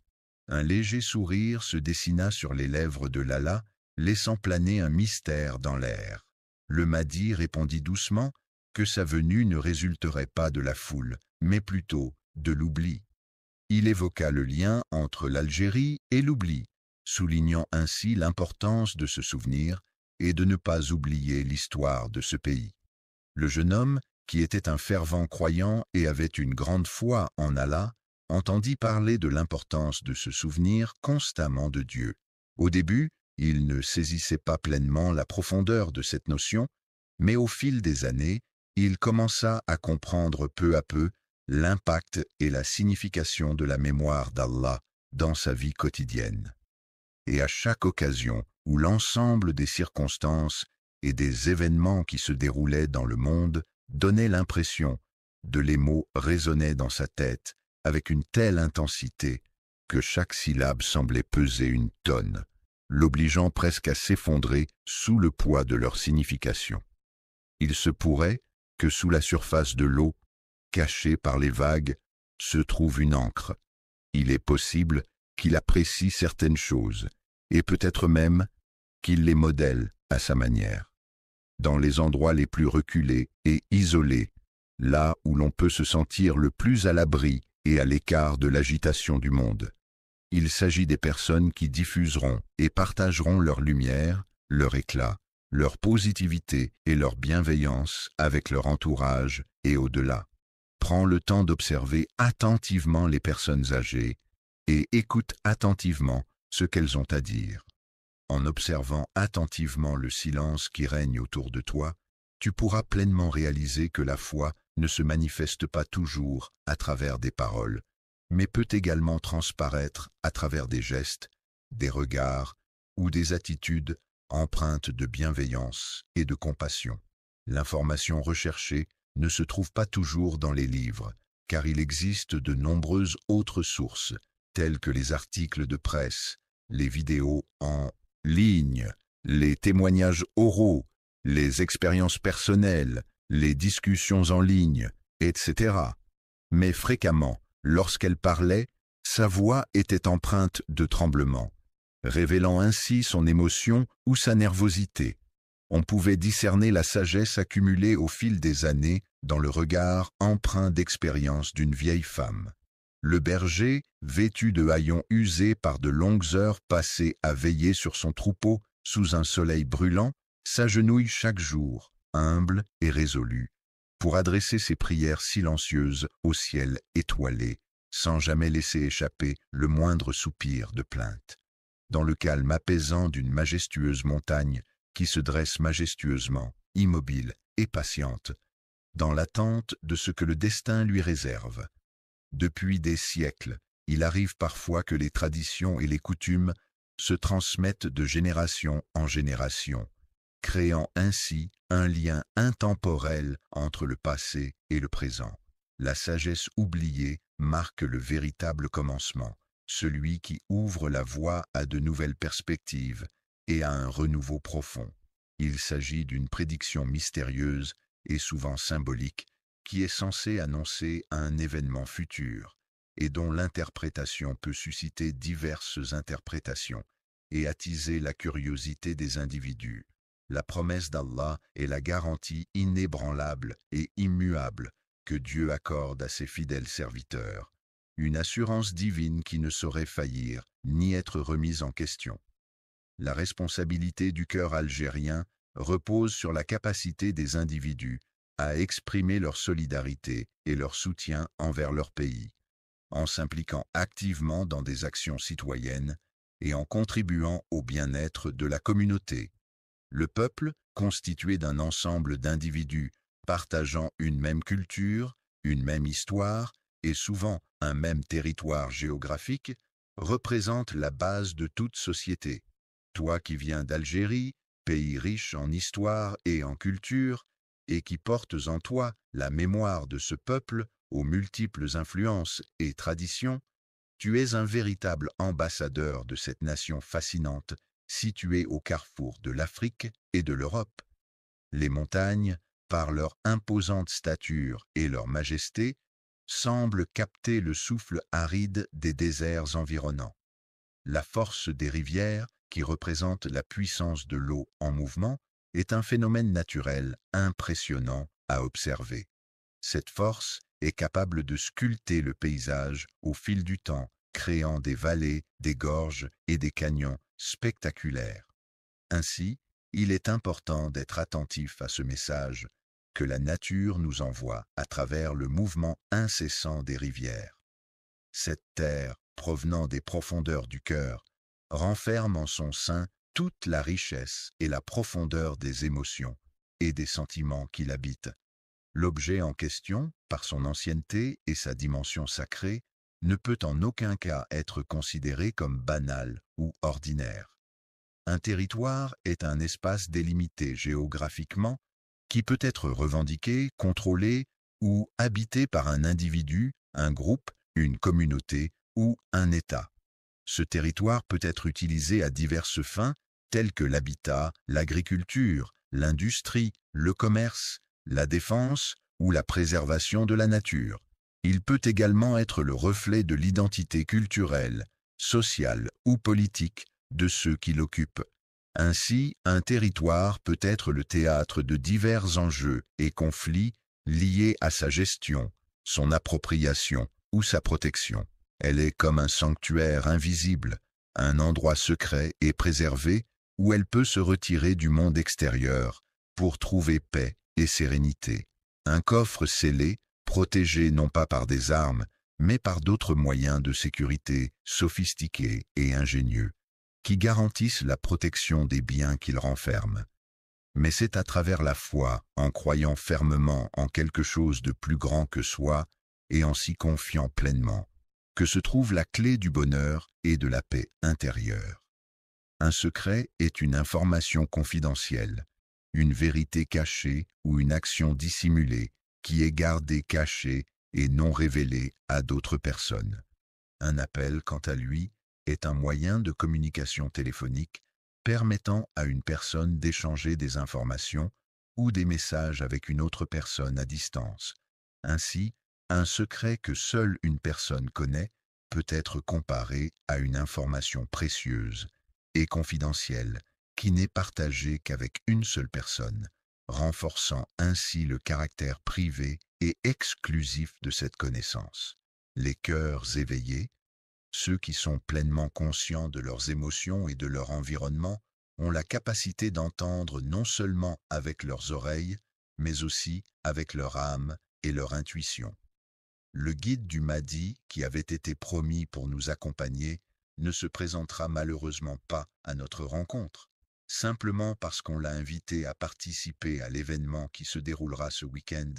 Un léger sourire se dessina sur les lèvres de Lala, laissant planer un mystère dans l'air. Le Mahdi répondit doucement que sa venue ne résulterait pas de la foule, mais plutôt de l'oubli. Il évoqua le lien entre l'Algérie et l'oubli, soulignant ainsi l'importance de se souvenir et de ne pas oublier l'histoire de ce pays. Le jeune homme, qui était un fervent croyant et avait une grande foi en Allah, entendit parler de l'importance de se souvenir constamment de Dieu. Au début, il ne saisissait pas pleinement la profondeur de cette notion, mais au fil des années, il commença à comprendre peu à peu l'impact et la signification de la mémoire d'Allah dans sa vie quotidienne. Et à chaque occasion où l'ensemble des circonstances et des événements qui se déroulaient dans le monde donnaient l'impression de les mots résonnaient dans sa tête avec une telle intensité que chaque syllabe semblait peser une tonne, l'obligeant presque à s'effondrer sous le poids de leur signification. Il se pourrait que sous la surface de l'eau, cachée par les vagues, se trouve une ancre, Il est possible qu'il apprécie certaines choses, et peut-être même qu'il les modèle à sa manière. Dans les endroits les plus reculés et isolés, là où l'on peut se sentir le plus à l'abri et à l'écart de l'agitation du monde. Il s'agit des personnes qui diffuseront et partageront leur lumière, leur éclat, leur positivité et leur bienveillance avec leur entourage et au-delà. Prends le temps d'observer attentivement les personnes âgées et écoute attentivement ce qu'elles ont à dire. En observant attentivement le silence qui règne autour de toi, tu pourras pleinement réaliser que la foi ne se manifeste pas toujours à travers des paroles, mais peut également transparaître à travers des gestes, des regards ou des attitudes empreintes de bienveillance et de compassion. L'information recherchée ne se trouve pas toujours dans les livres, car il existe de nombreuses autres sources, telles que les articles de presse, les vidéos en ligne, les témoignages oraux, les expériences personnelles, les discussions en ligne, etc. Mais fréquemment, lorsqu'elle parlait, sa voix était empreinte de tremblement, révélant ainsi son émotion ou sa nervosité. On pouvait discerner la sagesse accumulée au fil des années dans le regard empreint d'expérience d'une vieille femme. Le berger, vêtu de haillons usés par de longues heures passées à veiller sur son troupeau sous un soleil brûlant, s'agenouille chaque jour, humble et résolu, pour adresser ses prières silencieuses au ciel étoilé, sans jamais laisser échapper le moindre soupir de plainte. Dans le calme apaisant d'une majestueuse montagne qui se dresse majestueusement, immobile et patiente, dans l'attente de ce que le destin lui réserve. Depuis des siècles, il arrive parfois que les traditions et les coutumes se transmettent de génération en génération, créant ainsi un lien intemporel entre le passé et le présent. La sagesse oubliée marque le véritable commencement, celui qui ouvre la voie à de nouvelles perspectives et à un renouveau profond. Il s'agit d'une prédiction mystérieuse et souvent symbolique qui est censée annoncer un événement futur et dont l'interprétation peut susciter diverses interprétations et attiser la curiosité des individus. La promesse d'Allah est la garantie inébranlable et immuable que Dieu accorde à ses fidèles serviteurs, une assurance divine qui ne saurait faillir ni être remise en question. La responsabilité du cœur algérien repose sur la capacité des individus à exprimer leur solidarité et leur soutien envers leur pays, en s'impliquant activement dans des actions citoyennes et en contribuant au bien-être de la communauté. Le peuple, constitué d'un ensemble d'individus partageant une même culture, une même histoire et souvent un même territoire géographique, représente la base de toute société. Toi qui viens d'Algérie, pays riche en histoire et en culture, et qui portes en toi la mémoire de ce peuple aux multiples influences et traditions, tu es un véritable ambassadeur de cette nation fascinante située au carrefour de l'Afrique et de l'Europe. Les montagnes, par leur imposante stature et leur majesté, semblent capter le souffle aride des déserts environnants. La force des rivières, qui représente la puissance de l'eau en mouvement, est un phénomène naturel impressionnant à observer. Cette force est capable de sculpter le paysage au fil du temps, créant des vallées, des gorges et des canyons spectaculaires. Ainsi, il est important d'être attentif à ce message que la nature nous envoie à travers le mouvement incessant des rivières. Cette terre, provenant des profondeurs du cœur, renferme en son sein toute la richesse et la profondeur des émotions et des sentiments qui l'habitent. L'objet en question, par son ancienneté et sa dimension sacrée, ne peut en aucun cas être considéré comme banal ou ordinaire. Un territoire est un espace délimité géographiquement qui peut être revendiqué, contrôlé ou habité par un individu, un groupe, une communauté ou un État. Ce territoire peut être utilisé à diverses fins, telles que l'habitat, l'agriculture, l'industrie, le commerce, la défense ou la préservation de la nature. Il peut également être le reflet de l'identité culturelle, sociale ou politique de ceux qui l'occupent. Ainsi, un territoire peut être le théâtre de divers enjeux et conflits liés à sa gestion, son appropriation ou sa protection. Elle est comme un sanctuaire invisible, un endroit secret et préservé où elle peut se retirer du monde extérieur pour trouver paix et sérénité. Un coffre scellé, protégé non pas par des armes, mais par d'autres moyens de sécurité sophistiqués et ingénieux, qui garantissent la protection des biens qu'il renferme. Mais c'est à travers la foi, en croyant fermement en quelque chose de plus grand que soi et en s'y confiant pleinement, que se trouve la clé du bonheur et de la paix intérieure. Un secret est une information confidentielle, une vérité cachée ou une action dissimulée qui est gardée cachée et non révélée à d'autres personnes. Un appel, quant à lui, est un moyen de communication téléphonique permettant à une personne d'échanger des informations ou des messages avec une autre personne à distance. Ainsi, un secret que seule une personne connaît peut être comparé à une information précieuse et confidentielle qui n'est partagée qu'avec une seule personne, renforçant ainsi le caractère privé et exclusif de cette connaissance. Les cœurs éveillés, ceux qui sont pleinement conscients de leurs émotions et de leur environnement, ont la capacité d'entendre non seulement avec leurs oreilles, mais aussi avec leur âme et leur intuition. Le guide du Mahdi, qui avait été promis pour nous accompagner, ne se présentera malheureusement pas à notre rencontre, simplement parce qu'on l'a invité à participer à l'événement qui se déroulera ce week-end.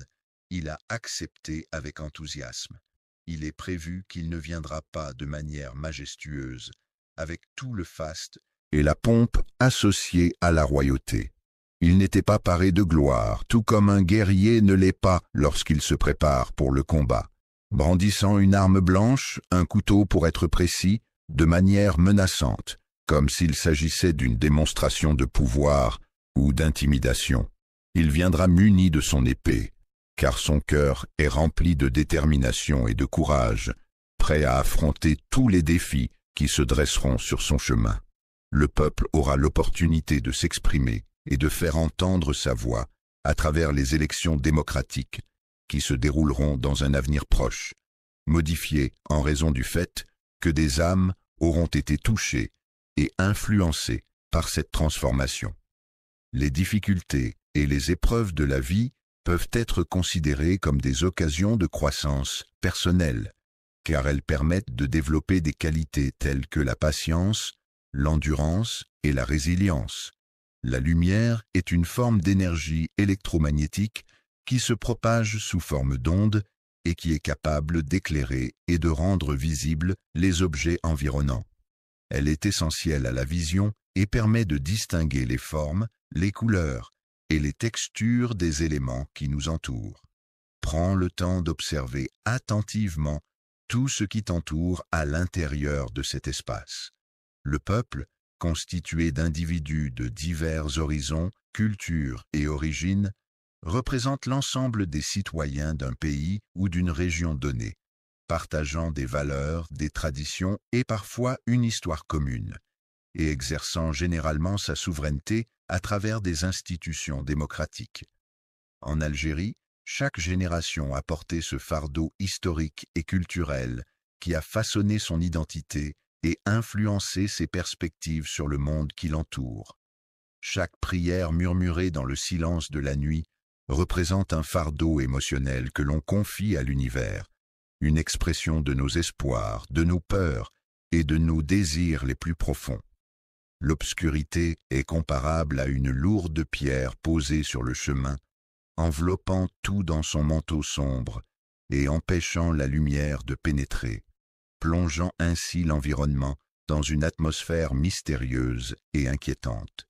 Il a accepté avec enthousiasme. Il est prévu qu'il ne viendra pas de manière majestueuse, avec tout le faste et la pompe associée à la royauté. Il n'était pas paré de gloire, tout comme un guerrier ne l'est pas lorsqu'il se prépare pour le combat. Brandissant une arme blanche, un couteau pour être précis, de manière menaçante, comme s'il s'agissait d'une démonstration de pouvoir ou d'intimidation. Il viendra muni de son épée, car son cœur est rempli de détermination et de courage, prêt à affronter tous les défis qui se dresseront sur son chemin. Le peuple aura l'opportunité de s'exprimer et de faire entendre sa voix à travers les élections démocratiques qui se dérouleront dans un avenir proche, modifiées en raison du fait que des âmes auront été touchées et influencées par cette transformation. Les difficultés et les épreuves de la vie peuvent être considérées comme des occasions de croissance personnelle, car elles permettent de développer des qualités telles que la patience, l'endurance et la résilience. La lumière est une forme d'énergie électromagnétique qui se propage sous forme d'ondes et qui est capable d'éclairer et de rendre visibles les objets environnants. Elle est essentielle à la vision et permet de distinguer les formes, les couleurs et les textures des éléments qui nous entourent. Prends le temps d'observer attentivement tout ce qui t'entoure à l'intérieur de cet espace. Le peuple, constitué d'individus de divers horizons, cultures et origines, représente l'ensemble des citoyens d'un pays ou d'une région donnée, partageant des valeurs, des traditions et parfois une histoire commune, et exerçant généralement sa souveraineté à travers des institutions démocratiques. En Algérie, chaque génération a porté ce fardeau historique et culturel qui a façonné son identité et influencé ses perspectives sur le monde qui l'entoure. Chaque prière murmurée dans le silence de la nuit représente un fardeau émotionnel que l'on confie à l'univers, une expression de nos espoirs, de nos peurs et de nos désirs les plus profonds. L'obscurité est comparable à une lourde pierre posée sur le chemin, enveloppant tout dans son manteau sombre et empêchant la lumière de pénétrer, plongeant ainsi l'environnement dans une atmosphère mystérieuse et inquiétante.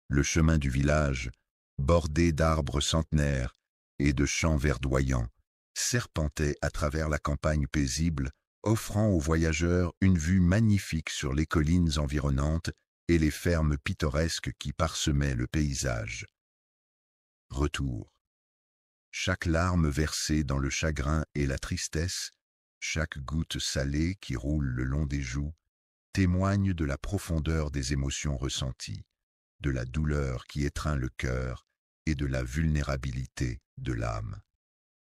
Le chemin du village, bordé d'arbres centenaires et de champs verdoyants, serpentait à travers la campagne paisible, offrant aux voyageurs une vue magnifique sur les collines environnantes et les fermes pittoresques qui parsemaient le paysage. Retour. Chaque larme versée dans le chagrin et la tristesse, chaque goutte salée qui roule le long des joues, témoigne de la profondeur des émotions ressenties, de la douleur qui étreint le cœur et de la vulnérabilité de l'âme.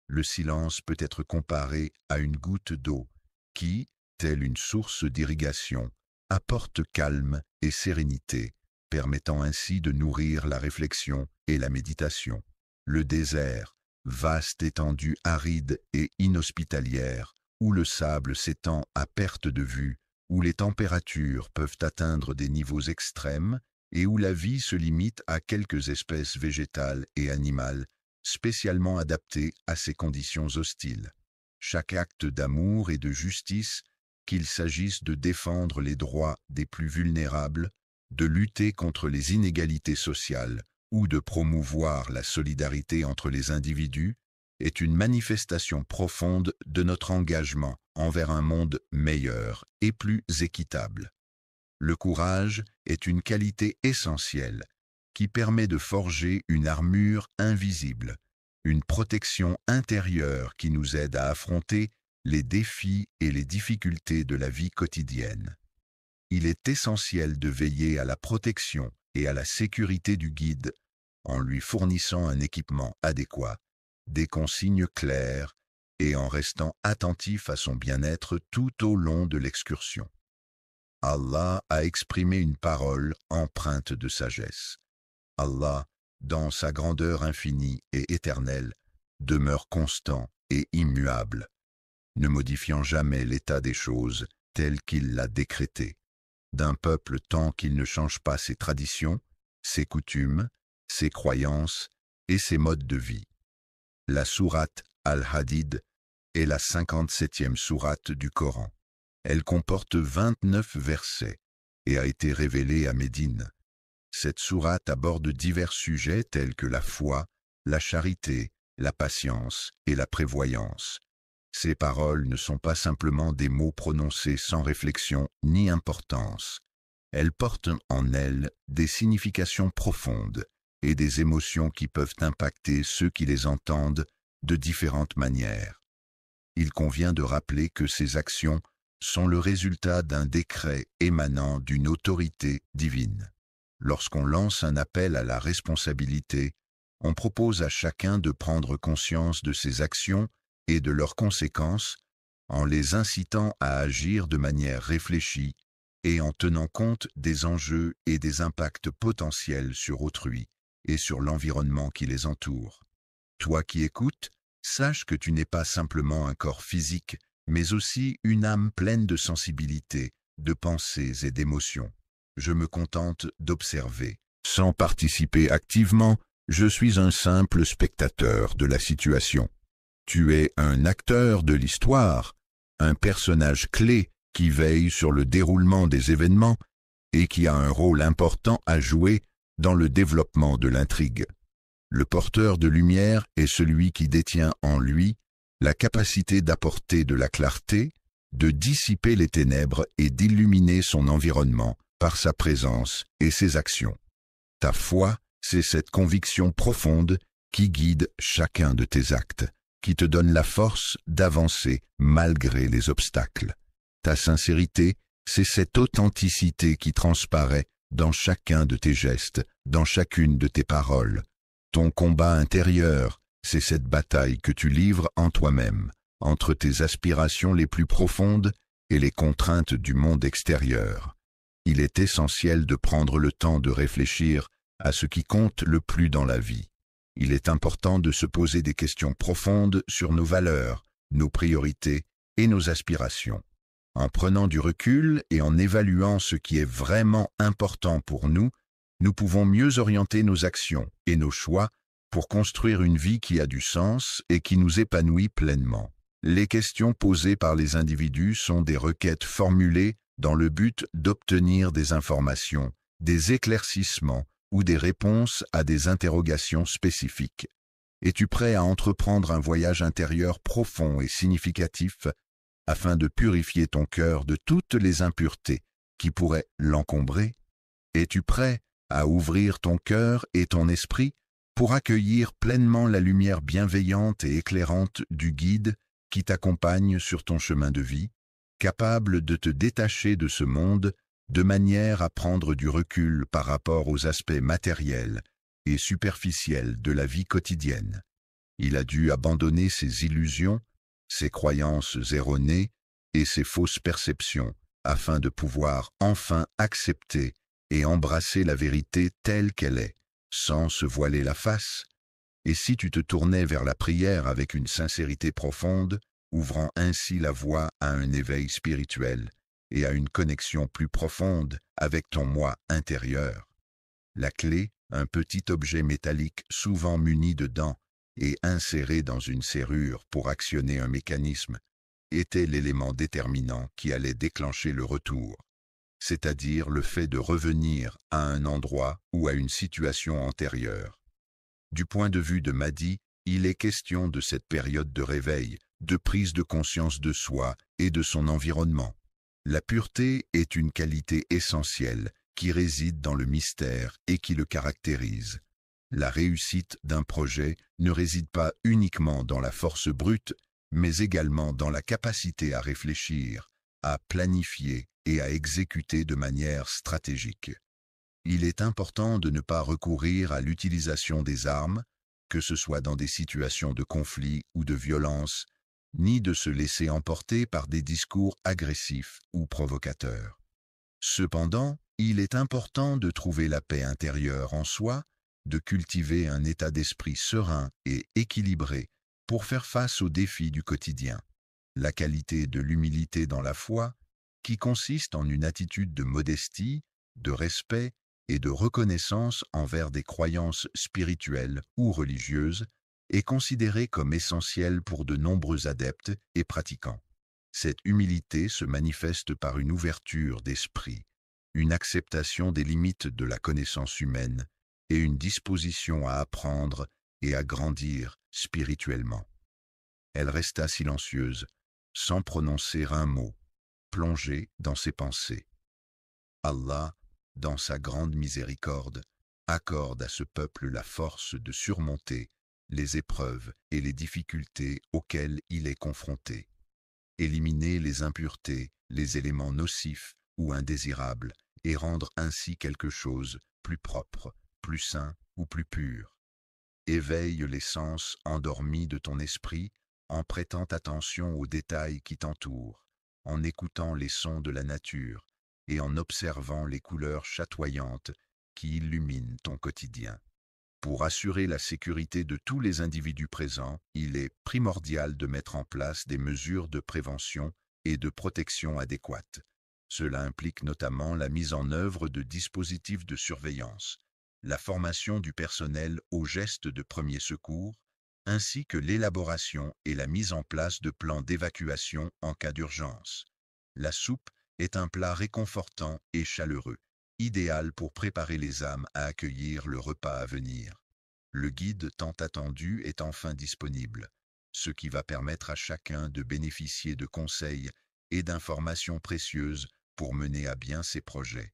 Le silence peut être comparé à une goutte d'eau qui, telle une source d'irrigation, apporte calme et sérénité, permettant ainsi de nourrir la réflexion et la méditation. Le désert, vaste étendue aride et inhospitalière, où le sable s'étend à perte de vue, où les températures peuvent atteindre des niveaux extrêmes et où la vie se limite à quelques espèces végétales et animales spécialement adaptées à ces conditions hostiles. Chaque acte d'amour et de justice, qu'il s'agisse de défendre les droits des plus vulnérables, de lutter contre les inégalités sociales ou de promouvoir la solidarité entre les individus, est une manifestation profonde de notre engagement envers un monde meilleur et plus équitable. Le courage est une qualité essentielle qui permet de forger une armure invisible, une protection intérieure qui nous aide à affronter les défis et les difficultés de la vie quotidienne. Il est essentiel de veiller à la protection et à la sécurité du guide en lui fournissant un équipement adéquat, des consignes claires et en restant attentif à son bien-être tout au long de l'excursion. Allah a exprimé une parole empreinte de sagesse. Allah, dans sa grandeur infinie et éternelle, demeure constant et immuable, ne modifiant jamais l'état des choses tel qu'il l'a décrété, d'un peuple tant qu'il ne change pas ses traditions, ses coutumes, ses croyances et ses modes de vie. La sourate Al-Hadid est la 57e sourate du Coran. Elle comporte 29 versets et a été révélée à Médine. Cette sourate aborde divers sujets tels que la foi, la charité, la patience et la prévoyance. Ces paroles ne sont pas simplement des mots prononcés sans réflexion ni importance. Elles portent en elles des significations profondes et des émotions qui peuvent impacter ceux qui les entendent de différentes manières. Il convient de rappeler que ces actions sont le résultat d'un décret émanant d'une autorité divine. Lorsqu'on lance un appel à la responsabilité, on propose à chacun de prendre conscience de ses actions et de leurs conséquences en les incitant à agir de manière réfléchie et en tenant compte des enjeux et des impacts potentiels sur autrui et sur l'environnement qui les entoure. Toi qui écoutes, sache que tu n'es pas simplement un corps physique, mais aussi une âme pleine de sensibilité, de pensées et d'émotions. Je me contente d'observer. Sans participer activement, je suis un simple spectateur de la situation. Tu es un acteur de l'histoire, un personnage clé qui veille sur le déroulement des événements et qui a un rôle important à jouer dans le développement de l'intrigue. Le porteur de lumière est celui qui détient en lui la capacité d'apporter de la clarté, de dissiper les ténèbres et d'illuminer son environnement par sa présence et ses actions. Ta foi, c'est cette conviction profonde qui guide chacun de tes actes, qui te donne la force d'avancer malgré les obstacles. Ta sincérité, c'est cette authenticité qui transparaît dans chacun de tes gestes, dans chacune de tes paroles. Ton combat intérieur, c'est cette bataille que tu livres en toi-même, entre tes aspirations les plus profondes et les contraintes du monde extérieur. Il est essentiel de prendre le temps de réfléchir à ce qui compte le plus dans la vie. Il est important de se poser des questions profondes sur nos valeurs, nos priorités et nos aspirations. En prenant du recul et en évaluant ce qui est vraiment important pour nous, nous pouvons mieux orienter nos actions et nos choix pour construire une vie qui a du sens et qui nous épanouit pleinement. Les questions posées par les individus sont des requêtes formulées dans le but d'obtenir des informations, des éclaircissements ou des réponses à des interrogations spécifiques. Es-tu prêt à entreprendre un voyage intérieur profond et significatif afin de purifier ton cœur de toutes les impuretés qui pourraient l'encombrer? Es-tu prêt à ouvrir ton cœur et ton esprit pour accueillir pleinement la lumière bienveillante et éclairante du guide qui t'accompagne sur ton chemin de vie, capable de te détacher de ce monde de manière à prendre du recul par rapport aux aspects matériels et superficiels de la vie quotidienne. Il a dû abandonner ses illusions, ses croyances erronées et ses fausses perceptions afin de pouvoir enfin accepter et embrasser la vérité telle qu'elle est, sans se voiler la face. Et si tu te tournais vers la prière avec une sincérité profonde, ouvrant ainsi la voie à un éveil spirituel et à une connexion plus profonde avec ton moi intérieur. La clé, un petit objet métallique souvent muni de dents et inséré dans une serrure pour actionner un mécanisme, était l'élément déterminant qui allait déclencher le retour, c'est-à-dire le fait de revenir à un endroit ou à une situation antérieure. Du point de vue de Mahdi, il est question de cette période de réveil, de prise de conscience de soi et de son environnement. La pureté est une qualité essentielle qui réside dans le mystère et qui le caractérise. La réussite d'un projet ne réside pas uniquement dans la force brute, mais également dans la capacité à réfléchir, à planifier et à exécuter de manière stratégique. Il est important de ne pas recourir à l'utilisation des armes, que ce soit dans des situations de conflit ou de violence, ni de se laisser emporter par des discours agressifs ou provocateurs. Cependant, il est important de trouver la paix intérieure en soi, de cultiver un état d'esprit serein et équilibré pour faire face aux défis du quotidien. La qualité de l'humilité dans la foi, qui consiste en une attitude de modestie, de respect et de reconnaissance envers des croyances spirituelles ou religieuses, est considérée comme essentielle pour de nombreux adeptes et pratiquants. Cette humilité se manifeste par une ouverture d'esprit, une acceptation des limites de la connaissance humaine et une disposition à apprendre et à grandir spirituellement. Elle resta silencieuse, sans prononcer un mot, plongée dans ses pensées. Allah, dans sa grande miséricorde, accorde à ce peuple la force de surmonter les épreuves et les difficultés auxquelles il est confronté. Éliminer les impuretés, les éléments nocifs ou indésirables, et rendre ainsi quelque chose plus propre, plus sain ou plus pur. Éveille les sens endormis de ton esprit en prêtant attention aux détails qui t'entourent, en écoutant les sons de la nature et en observant les couleurs chatoyantes qui illuminent ton quotidien. Pour assurer la sécurité de tous les individus présents, il est primordial de mettre en place des mesures de prévention et de protection adéquates. Cela implique notamment la mise en œuvre de dispositifs de surveillance, la formation du personnel aux gestes de premier secours, ainsi que l'élaboration et la mise en place de plans d'évacuation en cas d'urgence. La soupe est un plat réconfortant et chaleureux, idéal pour préparer les âmes à accueillir le repas à venir. Le guide tant attendu est enfin disponible, ce qui va permettre à chacun de bénéficier de conseils et d'informations précieuses pour mener à bien ses projets.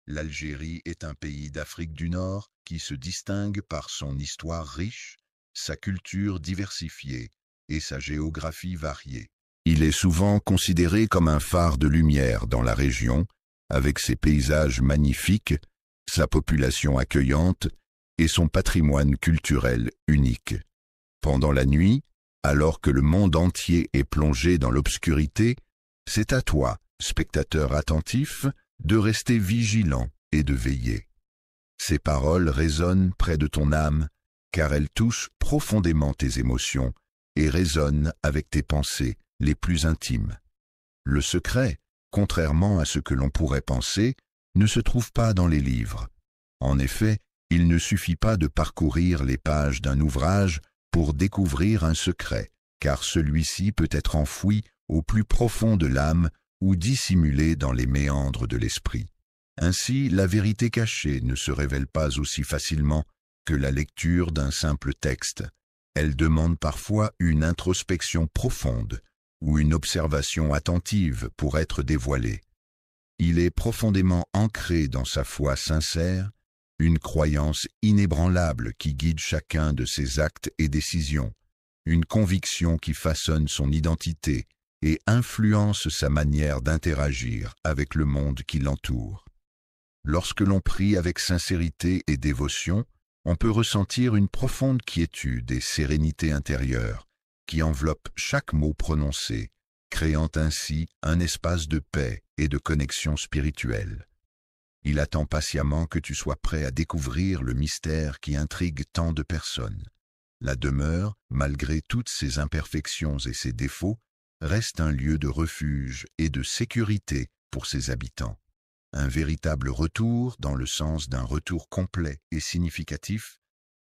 L'Algérie est un pays d'Afrique du Nord qui se distingue par son histoire riche, sa culture diversifiée et sa géographie variée. Il est souvent considéré comme un phare de lumière dans la région, avec ses paysages magnifiques, sa population accueillante et son patrimoine culturel unique. Pendant la nuit, alors que le monde entier est plongé dans l'obscurité, c'est à toi, spectateur attentif, de rester vigilant et de veiller. Ces paroles résonnent près de ton âme, car elles touchent profondément tes émotions et résonnent avec tes pensées les plus intimes. Le secret, contrairement à ce que l'on pourrait penser, ne se trouve pas dans les livres. En effet, il ne suffit pas de parcourir les pages d'un ouvrage pour découvrir un secret, car celui-ci peut être enfoui au plus profond de l'âme ou dissimulé dans les méandres de l'esprit. Ainsi, la vérité cachée ne se révèle pas aussi facilement que la lecture d'un simple texte. Elle demande parfois une introspection profonde ou une observation attentive pour être dévoilée. Il est profondément ancré dans sa foi sincère une croyance inébranlable qui guide chacun de ses actes et décisions, une conviction qui façonne son identité et influence sa manière d'interagir avec le monde qui l'entoure. Lorsque l'on prie avec sincérité et dévotion, on peut ressentir une profonde quiétude et sérénité intérieure qui enveloppe chaque mot prononcé, créant ainsi un espace de paix et de connexion spirituelle. Il attend patiemment que tu sois prêt à découvrir le mystère qui intrigue tant de personnes. La demeure, malgré toutes ses imperfections et ses défauts, reste un lieu de refuge et de sécurité pour ses habitants. Un véritable retour, dans le sens d'un retour complet et significatif,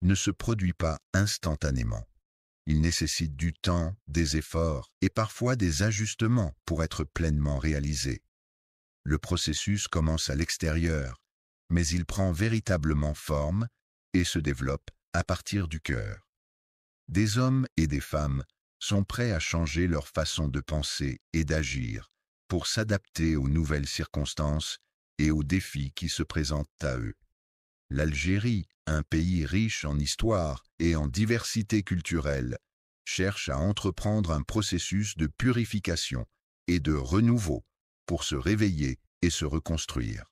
ne se produit pas instantanément. Il nécessite du temps, des efforts et parfois des ajustements pour être pleinement réalisé. Le processus commence à l'extérieur, mais il prend véritablement forme et se développe à partir du cœur. Des hommes et des femmes sont prêts à changer leur façon de penser et d'agir pour s'adapter aux nouvelles circonstances et aux défis qui se présentent à eux. L'Algérie, un pays riche en histoire et en diversité culturelle, cherche à entreprendre un processus de purification et de renouveau pour se réveiller et se reconstruire.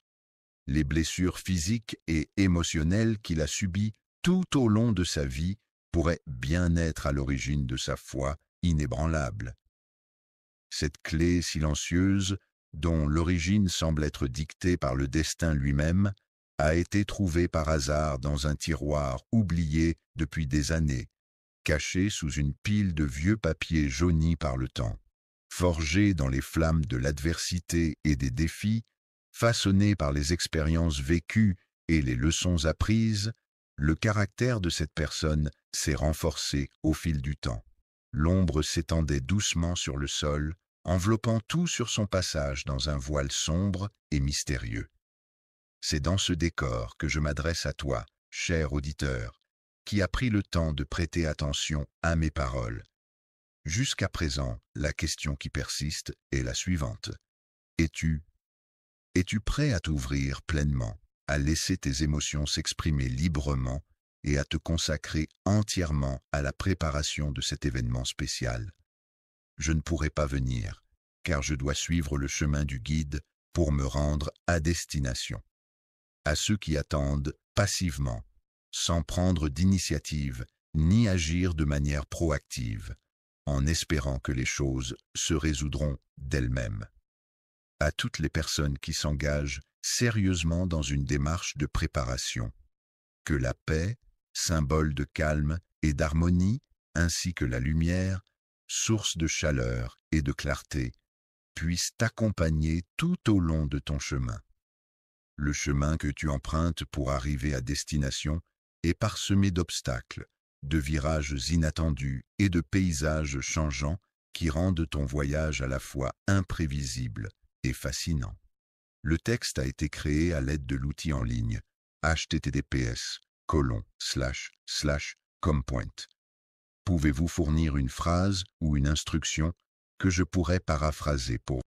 Les blessures physiques et émotionnelles qu'il a subies tout au long de sa vie pourraient bien être à l'origine de sa foi inébranlable. Cette clé silencieuse, dont l'origine semble être dictée par le destin lui-même, a été trouvée par hasard dans un tiroir oublié depuis des années, caché sous une pile de vieux papiers jaunis par le temps. Forgée dans les flammes de l'adversité et des défis, façonnée par les expériences vécues et les leçons apprises, le caractère de cette personne s'est renforcé au fil du temps. L'ombre s'étendait doucement sur le sol, enveloppant tout sur son passage dans un voile sombre et mystérieux. C'est dans ce décor que je m'adresse à toi, cher auditeur, qui a pris le temps de prêter attention à mes paroles. Jusqu'à présent, la question qui persiste est la suivante. Es-tu prêt à t'ouvrir pleinement, à laisser tes émotions s'exprimer librement et à te consacrer entièrement à la préparation de cet événement spécial? Je ne pourrai pas venir, car je dois suivre le chemin du guide pour me rendre à destination. À ceux qui attendent passivement, sans prendre d'initiative ni agir de manière proactive, en espérant que les choses se résoudront d'elles-mêmes. À toutes les personnes qui s'engagent sérieusement dans une démarche de préparation, que la paix, symbole de calme et d'harmonie, ainsi que la lumière, source de chaleur et de clarté, puissent t'accompagner tout au long de ton chemin. Le chemin que tu empruntes pour arriver à destination est parsemé d'obstacles, de virages inattendus et de paysages changeants qui rendent ton voyage à la fois imprévisible et fascinant. Le texte a été créé à l'aide de l'outil en ligne https://compoint. Pouvez-vous fournir une phrase ou une instruction que je pourrais paraphraser pour